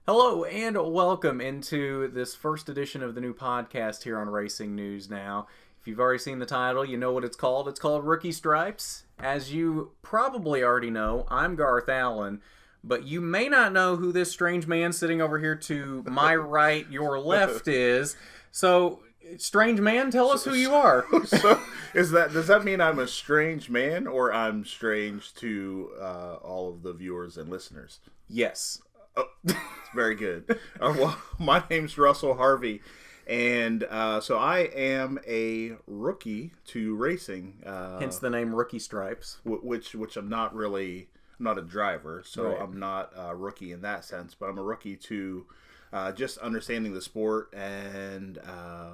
Hello and welcome into this first edition of the new podcast here on Racing News Now. If you've already seen the title, you know what it's called. It's called Rookie Stripes. As you probably already know, I'm Garth Allen, but you may not know who this strange man sitting over here to my right, your left is. So, strange man, tell us who you are. So, does that mean I'm a strange man, or I'm strange to all of the viewers and listeners? Yes. Oh, very good. Well, my name's Russell Harvey, and so I am a rookie to racing. Hence the name Rookie Stripes. Which I'm not really. I'm not a driver, so Right. I'm not a rookie in that sense. But I'm a rookie to just understanding the sport, and I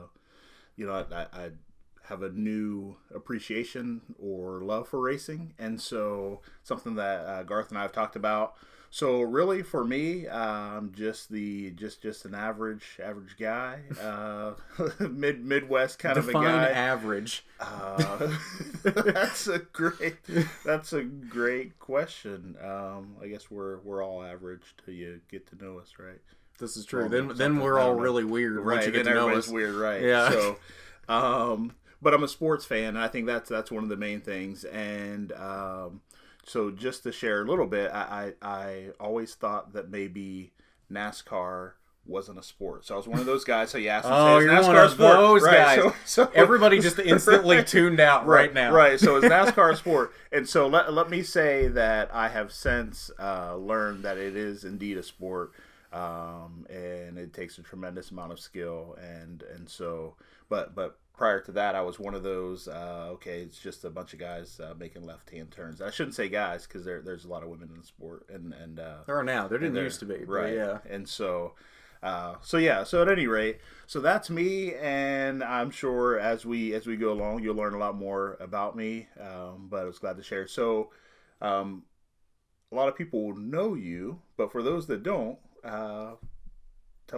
have a new appreciation or love for racing, and so something that Garth and I have talked about. So really, for me, I'm just an average guy, Midwest kind of a Define guy. average. That's a great question. I guess we're all average till you get to know us, right? This is true. Well, Then we're all really weird right? once you get Then to know everybody's us. weird, right? Yeah. So, but I'm a sports fan, and I think that's one of the main things. And so just to share a little bit, I always thought that maybe NASCAR wasn't a sport. So I was one of those guys. So you asked me, Oh, is you're NASCAR one a of sport? those Right, guys. So Everybody just instantly tuned out right now. Right. So is NASCAR a sport? And so let me say that I have since learned that it is indeed a sport, and it takes a tremendous amount of skill. And so, but prior to that, I was one of those. It's just a bunch of guys making left-hand turns. I shouldn't say guys because there's a lot of women in the sport, and There are now. There didn't used to be. right. Yeah. And so. So at any rate, so that's me, and I'm sure as we go along, you'll learn a lot more about me. But I was glad to share. So, a lot of people know you, but for those that don't, tell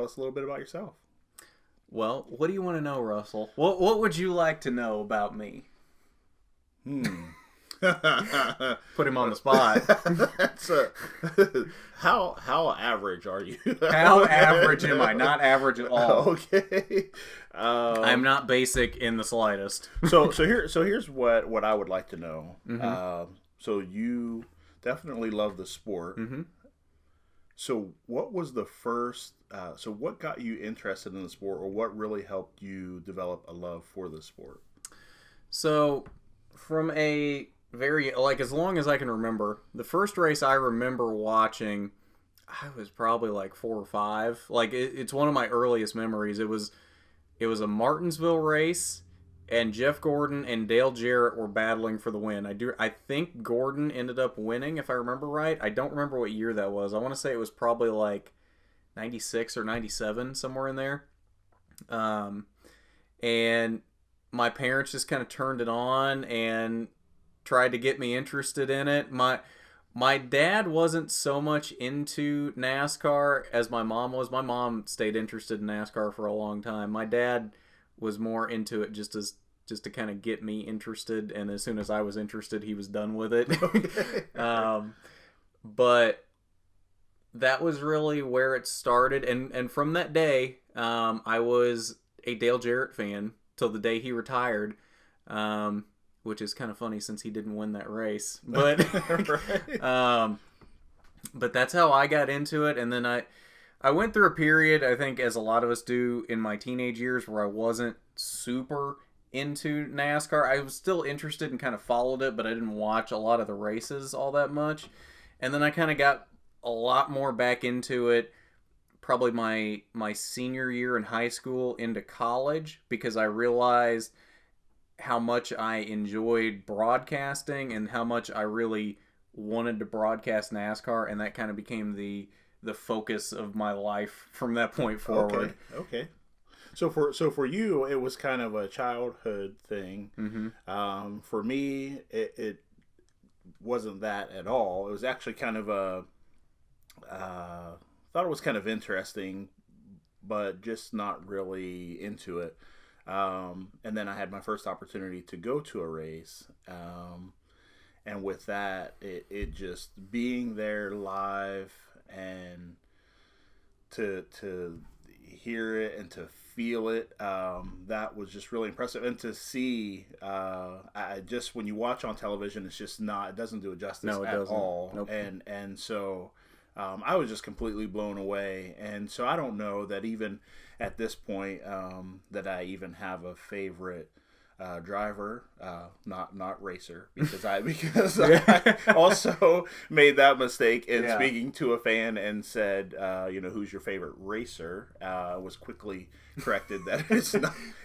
us a little bit about yourself. Well, what do you want to know, Russell? What would you like to know about me? Put him on the spot. That's how average are you? How average am I? Not average at all. Okay. I'm not basic in the slightest. So here's what I would like to know. Mm-hmm. So you definitely love the sport. Mm-hmm. So what was the first? So what got you interested in the sport, or what really helped you develop a love for the sport? So, from a very, as long as I can remember, the first race I remember watching, I was probably like 4 or 5. It's one of my earliest memories. It was a Martinsville race, and Jeff Gordon and Dale Jarrett were battling for the win. I think Gordon ended up winning, if I remember right. I don't remember what year that was. I want to say it was probably like 96 or 97, somewhere in there. And my parents just kind of turned it on and tried to get me interested in it. My dad wasn't so much into NASCAR as my mom was. My mom stayed interested in NASCAR for a long time. My dad was more into it just to kind of get me interested, and as soon as I was interested, he was done with it. But that was really where it started, and from that day, I was a Dale Jarrett fan till the day he retired. Which is kind of funny since he didn't win that race. But Right. But that's how I got into it. And then I went through a period, I think, as a lot of us do in my teenage years, where I wasn't super into NASCAR. I was still interested and kind of followed it, but I didn't watch a lot of the races all that much. And then I kind of got a lot more back into it probably my senior year in high school into college, because I realized how much I enjoyed broadcasting and how much I really wanted to broadcast NASCAR, and that kind of became the focus of my life from that point forward. Okay. So for you, it was kind of a childhood thing. Mm-hmm. For me, it wasn't that at all. It was actually kind of thought it was kind of interesting, but just not really into it. And then I had my first opportunity to go to a race. And with that, it just being there live and to hear it and to feel it, that was just really impressive. And to see, just when you watch on television, it's just not, it doesn't do it justice at all. Nope. And so I was just completely blown away. And so I don't know that even at this point that I even have a favorite driver, not racer, because I also made that mistake in speaking to a fan and said, who's your favorite racer? Was quickly corrected that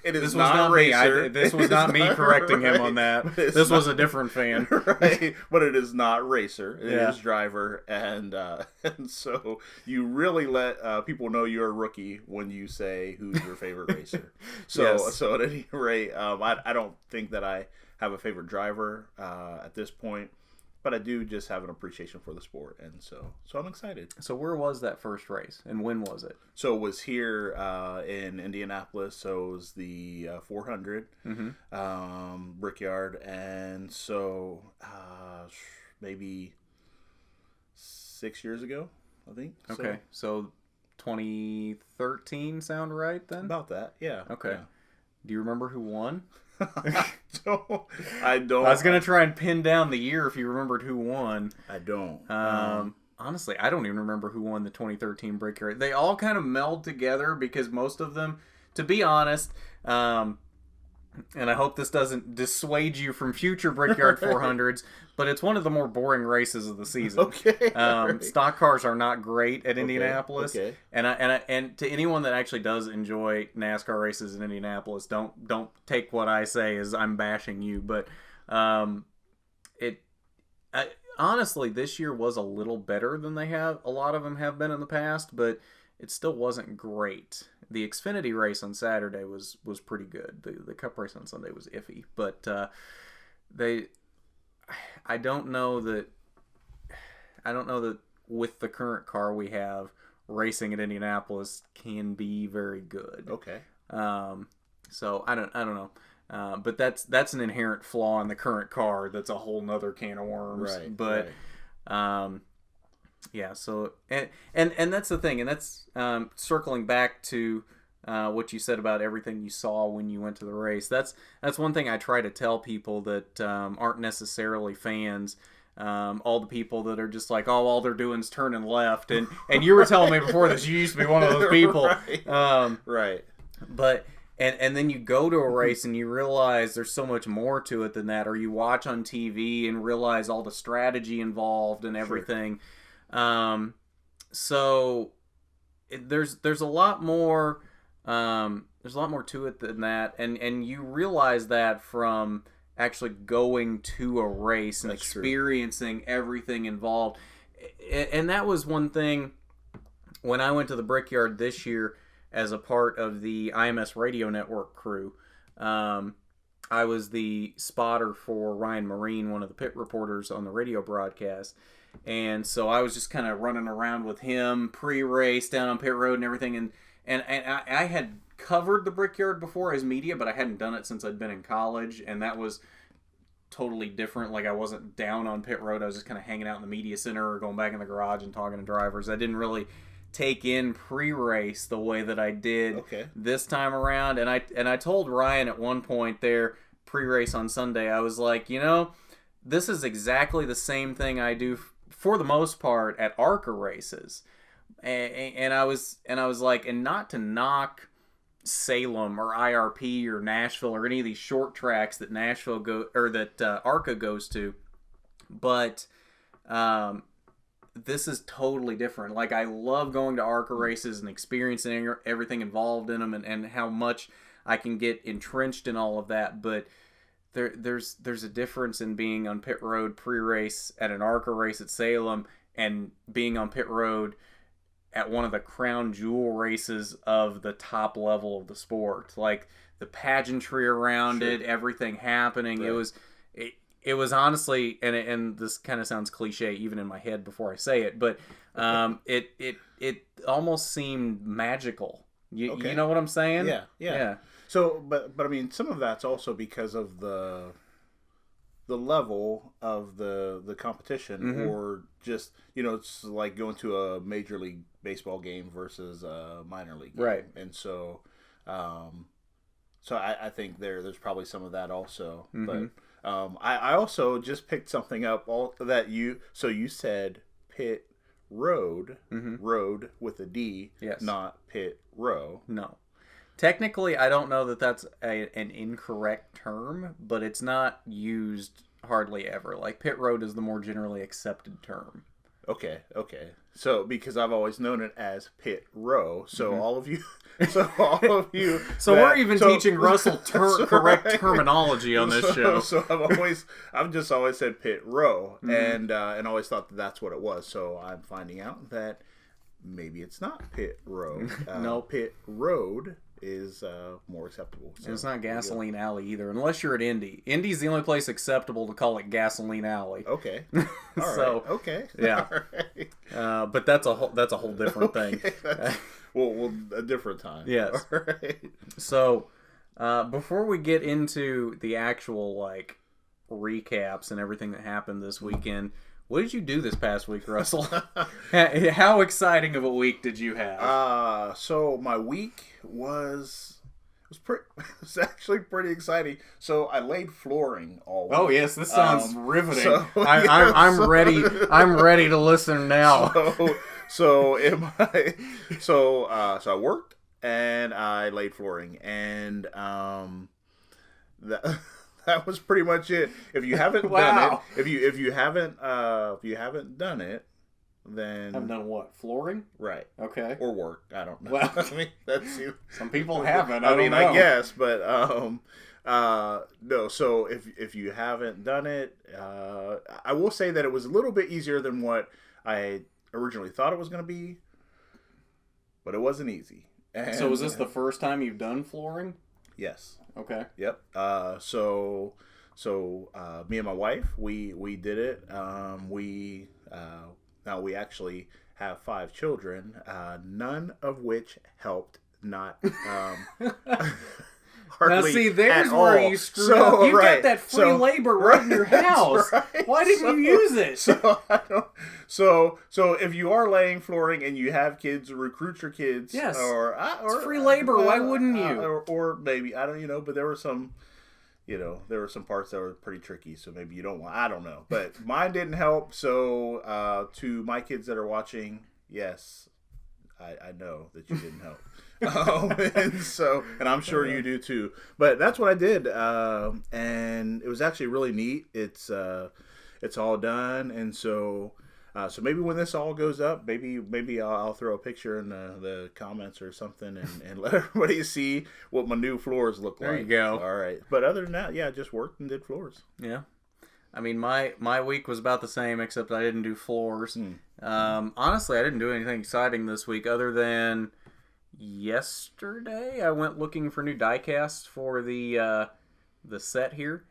it is not racer. This was not me correcting him on that. This was a different fan, right? But it is not racer. It is driver, and so you really let people know you're a rookie when you say who's your favorite racer. So at any rate, I don't think that I have a favorite driver at this point, but I do just have an appreciation for the sport, and so I'm excited. So where was that first race, and when was it? So it was here in Indianapolis. So it was the 400 Brickyard, and so maybe 6 years ago, I think. Okay, so 2013 sound right then? About that, yeah. Okay. Yeah. Do you remember who won? I don't. I was going to try and pin down the year if you remembered who won. I don't. Honestly, I don't even remember who won the 2013 Brickyard. They all kind of meld together because most of them, to be honest, and I hope this doesn't dissuade you from future Brickyard 400s, but it's one of the more boring races of the season. Okay. Right. Stock cars are not great at Indianapolis. Okay. And to anyone that actually does enjoy NASCAR races in Indianapolis, don't take what I say as I'm bashing you, but honestly, this year was a little better than a lot of them have been in the past, but it still wasn't great. The Xfinity race on Saturday was pretty good. The Cup race on Sunday was iffy, but I don't know that with the current car we have, racing at Indianapolis can be very good. Okay. So I don't know. But that's an inherent flaw in the current car. That's a whole nother can of worms. Right. But yeah. So and that's the thing, and that's circling back to what you said about everything you saw when you went to the race. That's one thing I try to tell people that aren't necessarily fans. All the people that are just like, oh, all they're doing is turning left, and you were telling me before that you used to be one of those people. Right. Right. But and then you go to a race and you realize there's so much more to it than that, or you watch on TV and realize all the strategy involved and everything. Sure. So there's a lot more. There's a lot more to it than that, and you realize that from actually going to a race and experiencing everything involved. And that was one thing when I went to the Brickyard this year as a part of the IMS Radio Network crew. I was the spotter for Ryan Marine, one of the pit reporters on the radio broadcast. And so I was just kind of running around with him pre-race down on pit road and everything. And I had covered the Brickyard before as media, but I hadn't done it since I'd been in college. And that was totally different. Like, I wasn't down on pit road. I was just kind of hanging out in the media center or going back in the garage and talking to drivers. I didn't really take in pre-race the way that I did this time around. And I told Ryan at one point there, pre-race on Sunday, I was like, this is exactly the same thing I do for the most part at ARCA races. And I was like, and not to knock Salem or IRP or Nashville or any of these short tracks that ARCA goes to, but this is totally different. Like, I love going to ARCA races and experiencing everything involved in them and how much I can get entrenched in all of that. But there's a difference in being on pit road pre-race at an ARCA race at Salem and being on pit road at one of the crown jewel races of the top level of the sport. Like, the pageantry around it, everything happening. Right. It was honestly, and this kind of sounds cliche even in my head before I say it, but it almost seemed magical. You know what I'm saying? Yeah. So, but I mean, some of that's also because of the the level of the competition, or just it's like going to a Major League Baseball game versus a minor league game. Right. And so, I think there's probably some of that also. But I also just picked something up you said pit road, road with a D, yes, not pit row. No. Technically, I don't know that that's an incorrect term, but it's not used hardly ever. Like, pit road is the more generally accepted term. Okay. So, because I've always known it as pit row, so all of you... So we're even teaching Russell correct terminology on this show. So I've just always said pit row, and always thought that's what it was. So I'm finding out that maybe it's not pit row. No, pit road is more acceptable. So it's not gasoline alley either, unless you're at Indy. Indy's the only place acceptable to call it gasoline alley. Okay. All right. Okay. Yeah. Right. But that's a whole different thing. Well, a different time. Yes. All right. So, before we get into the actual recaps and everything that happened this weekend, what did you do this past week, Russell? How exciting of a week did you have? So my week was actually pretty exciting. So I laid flooring all week. Oh yes, this sounds riveting. So, I'm ready. I'm ready to listen now. So I worked and I laid flooring, and that was pretty much it. If you haven't done it, if you haven't done it, then I've done what? Flooring? Right. Okay. Or work. I don't know. Well, I mean, that's some people haven't. I mean, I guess, but no. So if you haven't done it, I will say that it was a little bit easier than what I originally thought it was going to be, but it wasn't easy. And, so was this the first time you've done flooring? Yes. Okay. Yep. So me and my wife, we did it. Now we actually have 5 children, none of which helped. Not hardly. Now see, there's at where all. you screwed up. You've got that free labor right in your house. Right. Why didn't you use it? So if you are laying flooring and you have kids, recruit your kids. Yes. Or it's free labor. Why wouldn't you? Or maybe I don't. But there were some. There were some parts that were pretty tricky, so maybe you don't want. I don't know, but mine didn't help. So to my kids that are watching, yes, I know that you didn't help. And I'm sure you do too. But that's what I did, and it was actually really neat. It's all done, and so maybe when this all goes up, maybe I'll throw a picture in the comments or something, and let everybody see what my new floors look like. There you go. All right. But other than that, yeah, just worked and did floors. Yeah. I mean, my week was about the same, except I didn't do floors. Honestly, I didn't do anything exciting this week other than yesterday I went looking for new die-casts for the set here.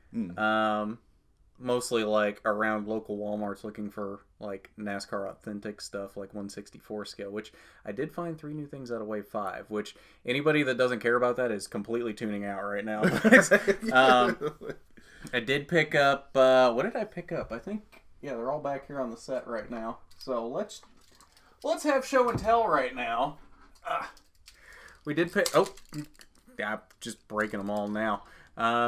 Mostly around local Walmarts, looking for NASCAR authentic stuff, 1/64 scale, which I did find 3 new things out of Wave 5, which anybody that doesn't care about that is completely tuning out right now. I did pick up, what did I pick up? I think, yeah, they're all back here on the set right now. So let's have show and tell right now. We did pick, yeah, I'm just breaking them all now.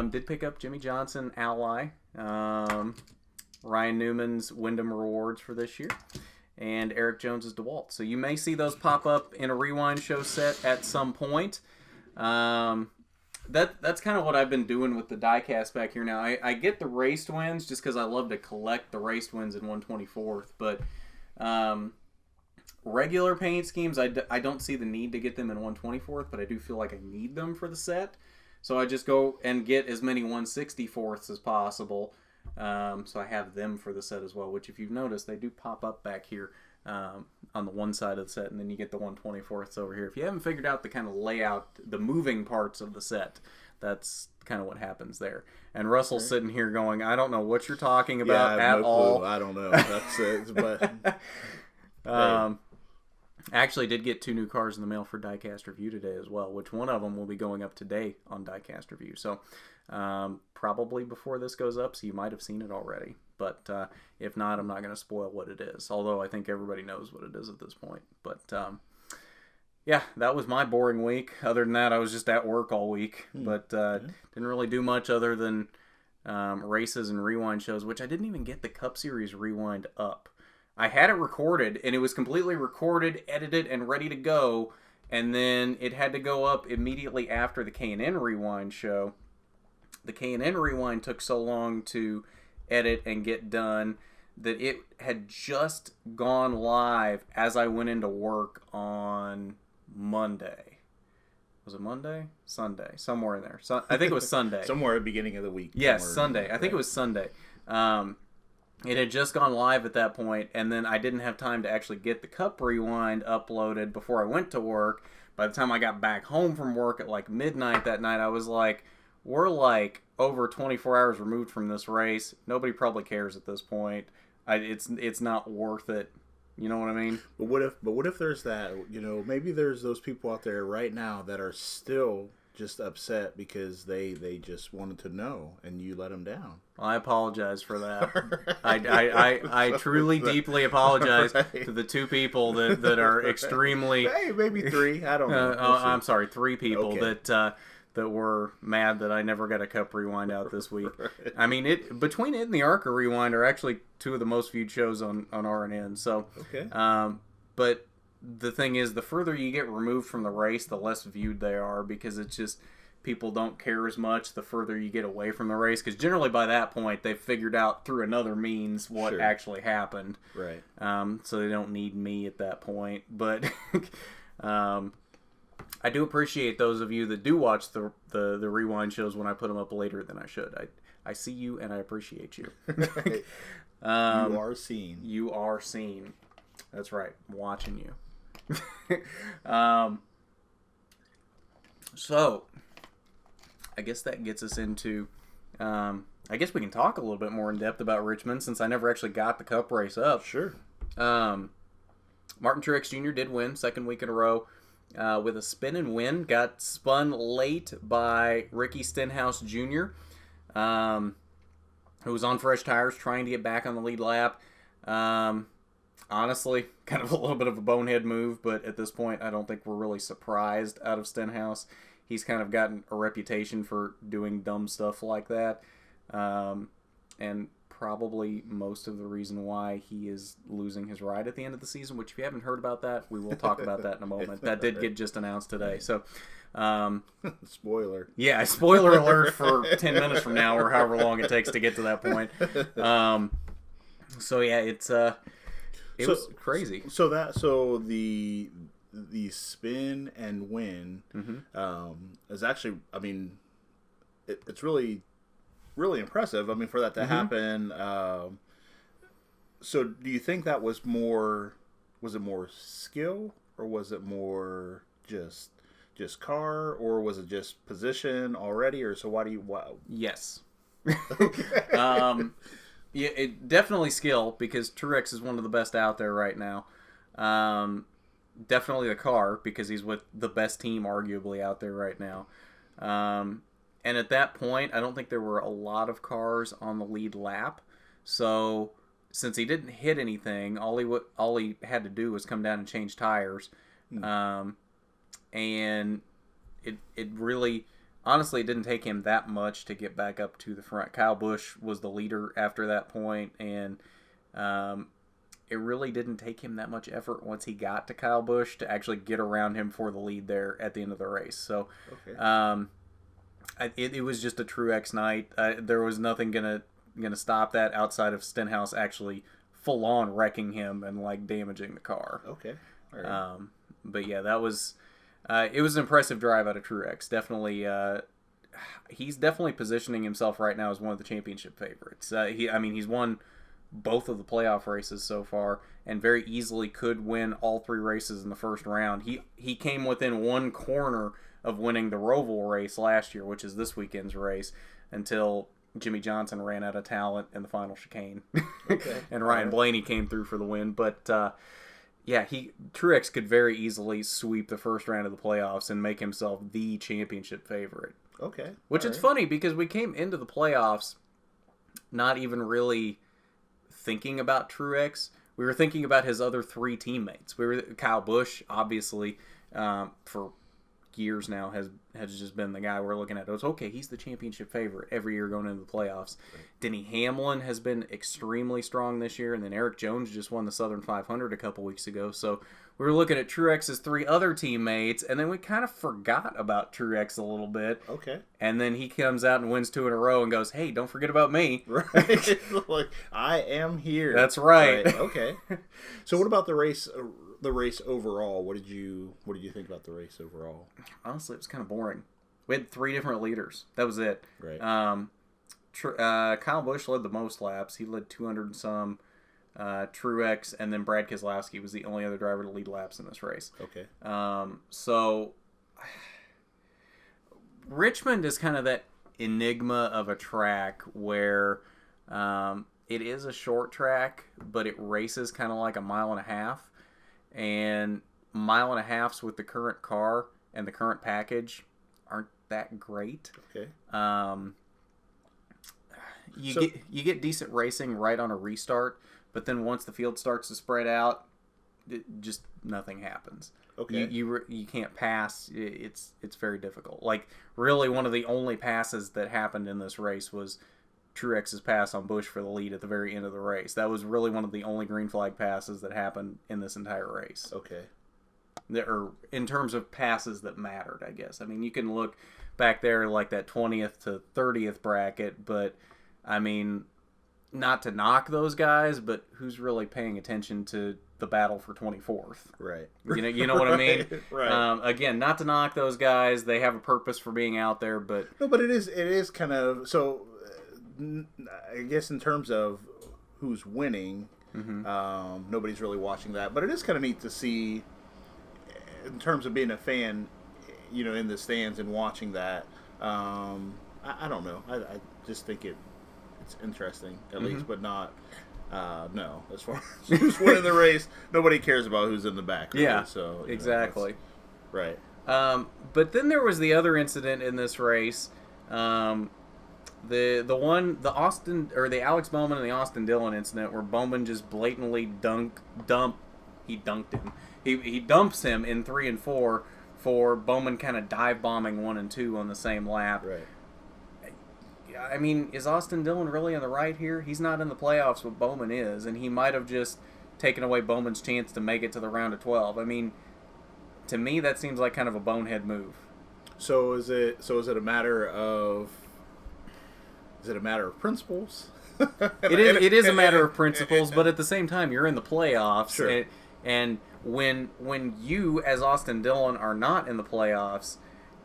Did pick up Jimmy Johnson Ally, Ryan Newman's Wyndham Rewards for this year, and Eric Jones's DeWalt. So you may see those pop up in a Rewind show set at some point. That's kind of what I've been doing with the diecast back here now. I get the raced wins just because I love to collect the raced wins in 1/24th, but regular paint schemes, I don't see the need to get them in 1/24th, but I do feel like I need them for the set. So I just go and get as many 1/64ths as possible. So I have them for the set as well, which if you've noticed, they do pop up back here on the one side of the set, and then you get the 1/24ths over here. If you haven't figured out the kind of layout, the moving parts of the set, that's kind of what happens there. And Russell's sitting here going, I don't know what you're talking about I have at no all. Clue. I don't know. That's it. But I actually did get 2 new cars in the mail for Diecast Review today as well, which one of them will be going up today on Diecast Review. So probably before this goes up, so you might have seen it already. But if not, I'm not going to spoil what it is, although I think everybody knows what it is at this point. But yeah, that was my boring week. Other than that, I was just at work all week, but didn't really do much other than races and rewind shows, which I didn't even get the Cup Series rewind up. I had it recorded, and it was completely recorded, edited, and ready to go, and then it had to go up immediately after the K&N Rewind show. The K&N Rewind took so long to edit and get done that it had just gone live as I went into work on Monday. Was it Monday? Sunday. Somewhere in there. I think it was Sunday. Somewhere at the beginning of the week. Yes, Sunday. I think it was Sunday. It had just gone live at that point, and then I didn't have time to actually get the Cup Rewind uploaded before I went to work. By the time I got back home from work at like midnight that night, I was like, we're like over 24 hours removed from this race. Nobody probably cares at this point. It's not worth it. You know what I mean? But what if there's that, maybe there's those people out there right now that are still just upset because they just wanted to know and you let them down. I apologize for that. I truly deeply apologize to the 2 people that are extremely... Hey, maybe 3. I don't know. I'm sorry, 3 people that were mad that I never got a Cup Rewind out this week. Right. I mean, between it and the ARCA Rewind are actually 2 of the most viewed shows on RNN. So, okay. But the thing is, the further you get removed from the race, the less viewed they are, because it's just people don't care as much the further you get away from the race, because generally by that point they've figured out through another means what actually happened. Right. So they don't need me at that point. But I do appreciate those of you that do watch the rewind shows when I put them up later than I should. I see you and I appreciate you. You are seen. You are seen. That's right. I'm watching you. So, I guess that gets us into... I guess we can talk a little bit more in depth about Richmond, since I never actually got the Cup race up. Sure. Martin Truex Jr. did win, 2nd week in a row. With a spin and win, got spun late by Ricky Stenhouse Jr., who was on fresh tires trying to get back on the lead lap. Honestly, kind of a little bit of a bonehead move, but at this point, I don't think we're really surprised out of Stenhouse. He's kind of gotten a reputation for doing dumb stuff like that, and probably most of the reason why he is losing his ride at the end of the season, which if you haven't heard about that, we will talk about that in a moment. That did get just announced today. So, spoiler. Yeah, spoiler alert for 10 minutes from now, or however long it takes to get to that point. So yeah, it was crazy. So the spin and win is actually, I mean, it's really impressive. I mean, for that to happen. So do you think that was it more skill, or was it more just car, or was it just position already, or so why? Yes. Yeah, it definitely skill, because Truex is one of the best out there right now. Definitely the car, because he's with the best team arguably out there right now. And at that point, I don't think there were a lot of cars on the lead lap. So since he didn't hit anything, all he had to do was come down and change tires. And it really, honestly, it didn't take him that much to get back up to the front. Kyle Busch was the leader after that point, and it really didn't take him that much effort once he got to Kyle Busch to actually get around him for the lead there at the end of the race. So, it was just a Truex night. There was nothing gonna stop that outside of Stenhouse actually full on wrecking him and like damaging the car. Okay. All right. But yeah, that was it was an impressive drive out of Truex. Definitely, he's definitely positioning himself right now as one of the championship favorites. He's won both of the playoff races so far, and very easily could win all 3 races in the first round. He came within 1 corner of winning the Roval race last year, which is this weekend's race, until Jimmy Johnson ran out of talent in the final chicane. Okay. And Ryan Blaney came through for the win. But Yeah, Truex could very easily sweep the first round of the playoffs and make himself the championship favorite. Okay. Which is funny because we came into the playoffs not even really thinking about Truex. We were thinking about his other three teammates. Kyle Busch, obviously, for years now has just been the guy we're looking at. It's okay, he's the championship favorite every year going into the playoffs. Right. Denny Hamlin has been extremely strong this year, and then Eric Jones just won the Southern 500 a couple weeks ago. So we were looking at Truex's three other teammates, and then we kind of forgot about Truex a little bit. Okay. And then he comes out and wins 2 in a row and goes, "Hey, don't forget about me." Right. Like, I am here. That's right. Okay. So what about the race? The race overall, what did you think about the race overall? Honestly, it was kind of boring. We had 3 different leaders. That was it. Right. Kyle Busch led the most laps. He led 200 and some. Truex and then Brad Keselowski was the only other driver to lead laps in this race. Okay. So Richmond is kind of that enigma of a track where it is a short track, but it races kind of like a mile and a half. And mile and a halfs with the current car and the current package aren't that great. Okay. You get decent racing right on a restart, but then once the field starts to spread out, just nothing happens. Okay. You can't pass. It's very difficult. Like, really, one of the only passes that happened in this race was Truex's pass on Busch for the lead at the very end of the race. That was really one of the only green flag passes that happened in this entire race. Okay. Or in terms of passes that mattered, I guess. I mean, you can look back there like that 20th to 30th bracket, but I mean, not to knock those guys, but who's really paying attention to the battle for 24th? Right. You know what I mean? Right. Again, not to knock those guys. They have a purpose for being out there, but no, but it is kind of so. I guess in terms of who's winning, nobody's really watching that. But it is kind of neat to see, in terms of being a fan, in the stands and watching that. I don't know. I just think it's interesting, at least, but not. No, as far as who's winning the race, nobody cares about who's in the back. Really, yeah. So exactly. Right. But then there was the other incident in this race. The Alex Bowman and the Austin Dillon incident where Bowman just blatantly he dunked him. He dumps him in 3 and 4 for Bowman kind of dive bombing 1 and 2 on the same lap. Right. I mean, is Austin Dillon really in the right here? He's not in the playoffs, but Bowman is, and he might have just taken away Bowman's chance to make it to the round of 12. I mean, to me, that seems like kind of a bonehead move. So is it a matter of principles? It is a matter of principles, but at the same time, you're in the playoffs, sure. And when you, as Austin Dillon, are not in the playoffs,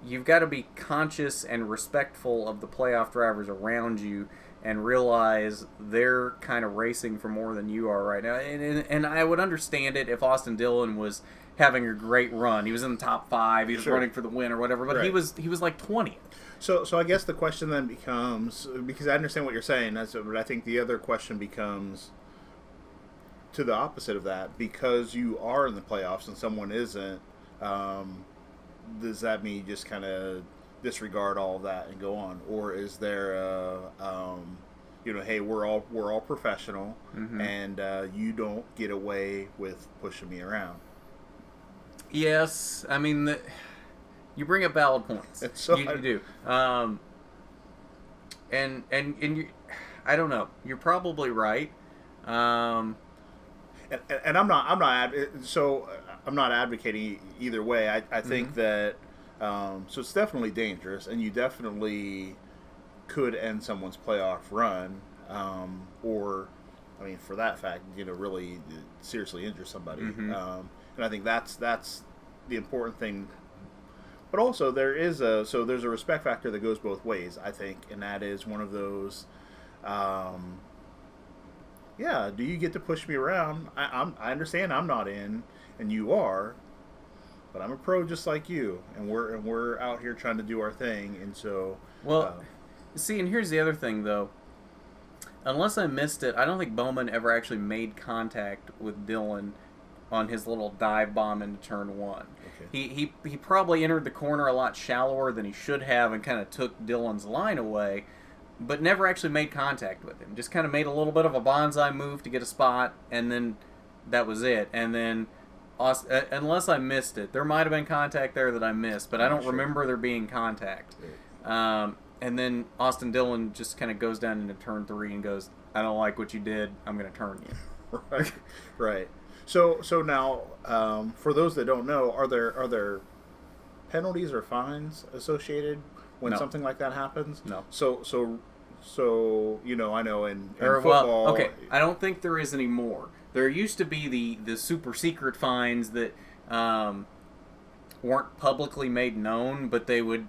you've got to be conscious and respectful of the playoff drivers around you and realize they're kind of racing for more than you are right now. And I would understand it if Austin Dillon was having a great run. He was in the top 5. He was running for the win or whatever, but right. he was like 20th. So I guess the question then becomes, because I understand what you're saying, but I think the other question becomes to the opposite of that. Because you are in the playoffs and someone isn't, does that mean you just kind of disregard all of that and go on, or is there hey, we're all professional, and you don't get away with pushing me around? Yes, I mean you bring up valid points. So you do, and you, I don't know. You're probably right. And I'm not advocating either way. I think that so it's definitely dangerous, and you definitely could end someone's playoff run, or I mean, for that fact, really seriously injure somebody. And I think that's the important thing. But also there's a respect factor that goes both ways, I think, and that is one of those. Yeah, do you get to push me around? I understand I'm not in, and you are, but I'm a pro just like you, and we're out here trying to do our thing, and so. Well, see, and here's the other thing, though. Unless I missed it, I don't think Bowman ever actually made contact with Dillon on his little dive bomb into turn 1. Okay. He probably entered the corner a lot shallower than he should have and kind of took Dillon's line away, but never actually made contact with him. Just kind of made a little bit of a bonsai move to get a spot, and then that was it. And then, unless I missed it, there might have been contact there that I missed, but I don't remember there being contact. And then Austin Dillon just kind of goes down into turn 3 and goes, "I don't like what you did. I'm going to turn you." Right. Right. So now, for those that don't know, are there penalties or fines associated when something like that happens? No. So I know in football. Well, okay, I don't think there is anymore. There used to be the super secret fines that weren't publicly made known, but they would,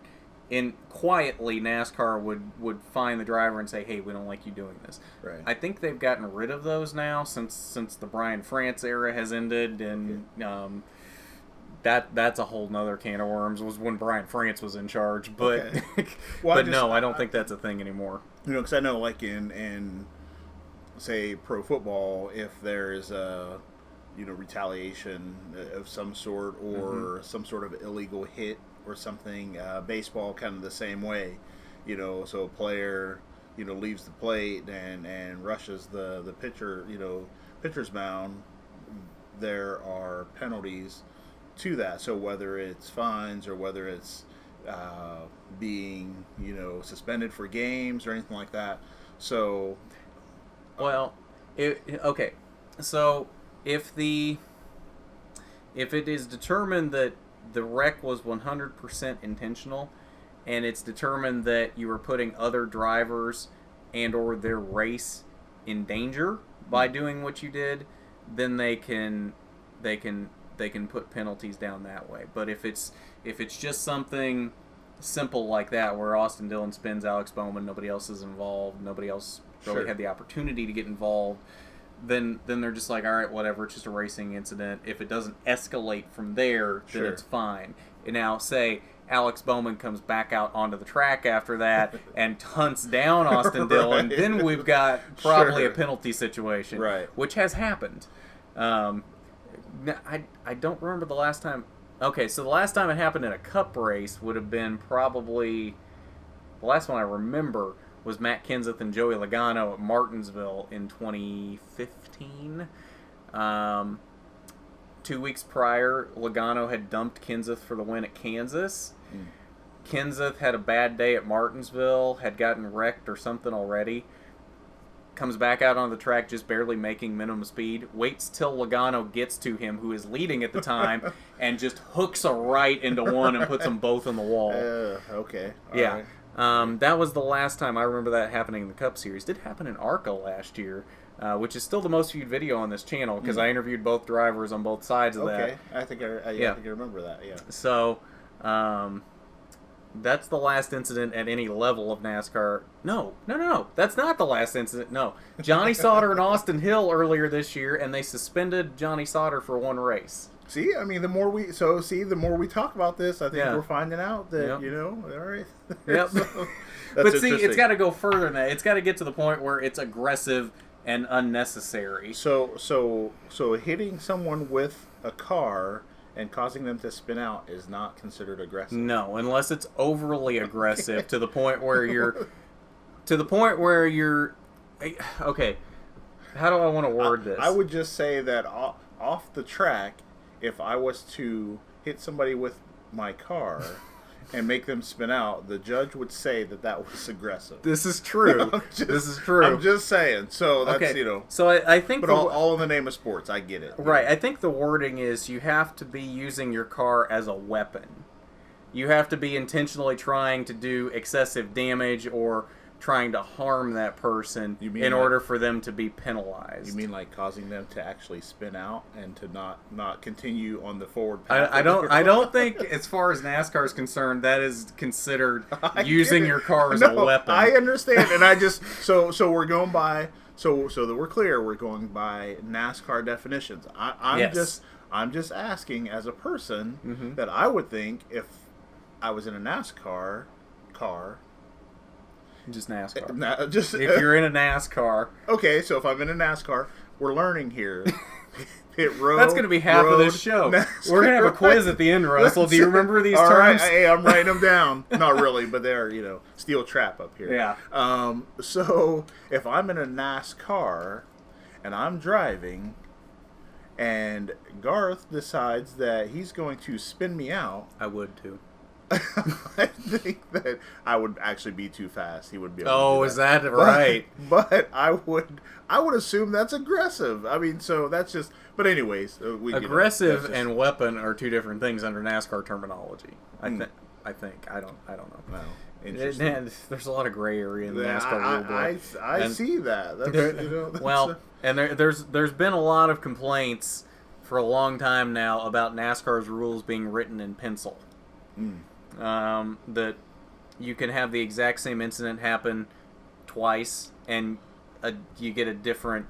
quietly, NASCAR would find the driver and say, "Hey, we don't like you doing this." Right. I think they've gotten rid of those now since the Brian France era has ended, and that's a whole nother can of worms. Was when Brian France was in charge, but I don't think that's a thing anymore. Because I know, like in say pro football, if there's a retaliation of some sort or some sort of illegal hit or something, baseball kind of the same way, so a player leaves the plate and rushes the pitcher, pitcher's mound, there are penalties to that. So whether it's fines or whether it's being suspended for games or anything like that. So well, okay, so if it is determined that the wreck was 100% intentional, and it's determined that you were putting other drivers and or their race in danger by doing what you did, then they can put penalties down that way. But if it's just something simple like that, where Austin Dillon spins Alex Bowman, nobody else is involved, nobody else really had the opportunity to get involved, then they're just like, all right, whatever, it's just a racing incident. If it doesn't escalate from there, then it's fine. And now, say Alex Bowman comes back out onto the track after that and hunts down Austin Dillon, then we've got probably a penalty situation, which has happened. I don't remember the last time. Okay, so the last time it happened in a cup race would have been probably, the last one I remember was Matt Kenseth and Joey Logano at Martinsville in 2015. 2 weeks prior, Logano had dumped Kenseth for the win at Kansas. Kenseth had a bad day at Martinsville, had gotten wrecked or something already. Comes back out on the track just barely making minimum speed, waits till Logano gets to him, who is leading at the time, and just hooks a right into one and puts them both on the wall. Okay. All right. That was the last time I remember that happening in the Cup Series. It did happen in ARCA last year, which is still the most viewed video on this channel, because I interviewed both drivers on both sides of that. Okay, I think I remember that, yeah. So, that's the last incident at any level of NASCAR. No. That's not the last incident. No. Johnny Sauter and Austin Hill earlier this year, and they suspended Johnny Sauter for one race. See, I mean, the more we talk about this, I think we're finding out that, all right. Yep. But see, it's got to go further than that. It's got to get to the point where it's aggressive and unnecessary. So hitting someone with a car and causing them to spin out is not considered aggressive. No, unless it's overly aggressive to the point where you're okay. How do I want to word this? I would just say that off the track, if I was to hit somebody with my car and make them spin out, the judge would say that was aggressive. This is true. This is true. I'm just saying. So that's, okay. So I think... But all in the name of sports. I get it. Right. I think the wording is you have to be using your car as a weapon. You have to be intentionally trying to do excessive damage or trying to harm that person in order for them to be penalized. You mean like causing them to actually spin out and to not continue on the forward path? I don't think, as far as NASCAR is concerned, that is considered using your car as a weapon. I understand, and I just so we're going by so that we're clear, we're going by NASCAR definitions. I'm just asking as a person that I would think if I was in a NASCAR car. Just NASCAR. If you're in a NASCAR. Okay, so if I'm in a NASCAR, we're learning here. pit road. That's going to be half of this show. NASCAR. We're going to have a quiz at the end, Russell. Do you remember these terms? Right. Hey, I'm writing them down. Not really, but they're, steel trap up here. Yeah. So if I'm in a NASCAR and I'm driving and Garth decides that he's going to spin me out. I would too. I think that I would actually be too fast. He would be able to do that. Is that right? But I would assume that's aggressive. I mean, so that's just. But anyways, aggressive and weapon are two different things under NASCAR terminology. I think. I don't know. Wow. Interesting. There's a lot of gray area in the NASCAR rule book. I see that. That's, there's been a lot of complaints for a long time now about NASCAR's rules being written in pencil. That you can have the exact same incident happen twice, and you get a different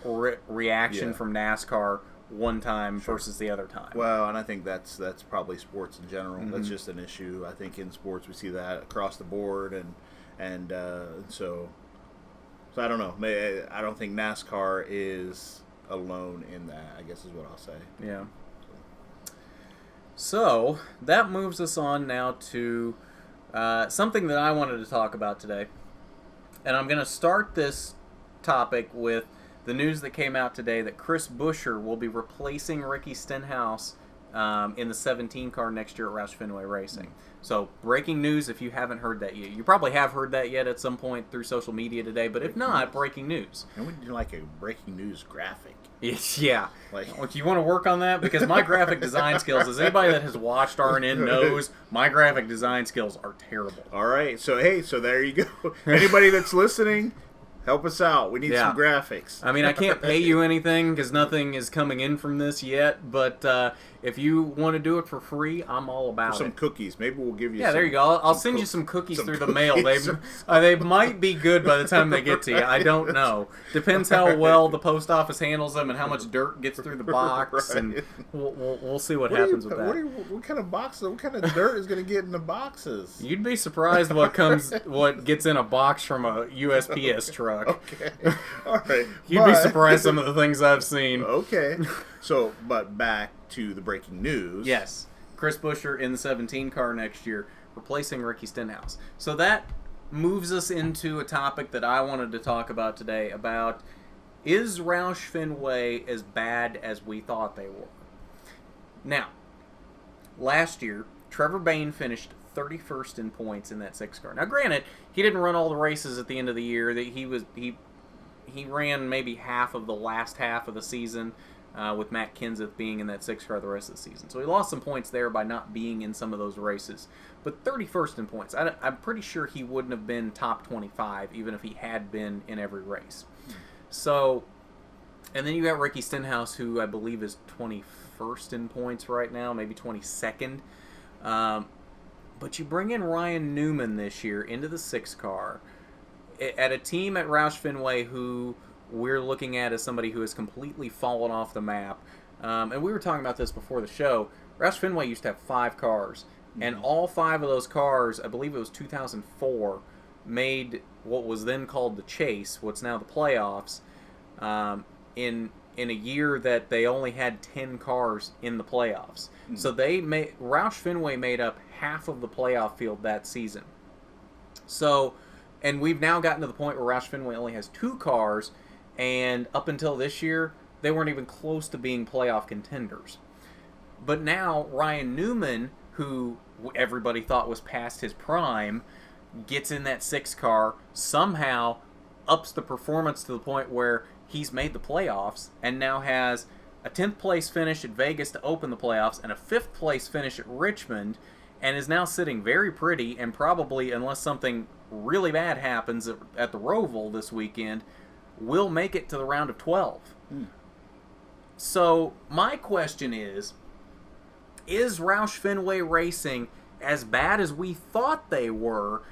reaction from NASCAR one time versus the other time. Well, and I think that's probably sports in general. Mm-hmm. That's just an issue. I think in sports we see that across the board, and so I don't know. I don't think NASCAR is alone in that, I guess is what I'll say. Yeah. So that moves us on now to something that I wanted to talk about today. And I'm going to start this topic with the news that came out today that Chris Buescher will be replacing Ricky Stenhouse in the 17 car next year at Roush Fenway Racing. So breaking news if you haven't heard that yet. You probably have heard that yet at some point through social media today, but if not, breaking news. And we do like a breaking news graphic. Yeah. Like, you want to work on that? Because my graphic design skills, as anybody that has watched RNN knows, my graphic design skills are terrible. All right. So, hey, there you go. Anybody that's listening, help us out. We need some graphics. I mean, I can't pay you anything because nothing is coming in from this yet, but if you want to do it for free, I'm all about some cookies. Maybe we'll give you there you go. I'll send you some cookies through the mail. They might be good by the time they get to you. I don't know. Depends how well the post office handles them and how much dirt gets through the box, and we'll see what happens with that. What kind of boxes? What kind of dirt is going to get in the boxes? You'd be surprised what gets in a box from a USPS truck. Okay. All right. You'd be surprised some of the things I've seen. Okay. So, but back to the breaking news. Yes. Chris Buescher in the 17 car next year, replacing Ricky Stenhouse. So that moves us into a topic that I wanted to talk about today about, is Roush Fenway as bad as we thought they were? Now, last year, Trevor Bayne finished 31st in points in that 6 car. Now, granted, he didn't run all the races at the end of the year. That he ran maybe half of the last half of the season, with Matt Kenseth being in that 6 car the rest of the season. So he lost some points there by not being in some of those races. But 31st in points, I'm pretty sure he wouldn't have been top 25 even if he had been in every race. So, and then you got Ricky Stenhouse, who I believe is 21st in points right now, maybe 22nd. But you bring in Ryan Newman this year into the 6 car at a team at Roush Fenway who we're looking at as somebody who has completely fallen off the map. And we were talking about this before the show. Roush Fenway used to have 5 cars. And all 5 of those cars, I believe it was 2004, made what was then called the Chase, what's now the playoffs, in a year that they only had 10 cars in the playoffs. So Roush Fenway made up half of the playoff field that season. So, and we've now gotten to the point where Roush Fenway only has 2 cars, and up until this year, they weren't even close to being playoff contenders. But now, Ryan Newman, who everybody thought was past his prime, gets in that 6 car, somehow ups the performance to the point where he's made the playoffs, and now has a 10th place finish at Vegas to open the playoffs, and a 5th place finish at Richmond, and is now sitting very pretty, and probably, unless something really bad happens at the Roval this weekend, will make it to the round of 12. So my question is Roush Fenway Racing as bad as we thought they were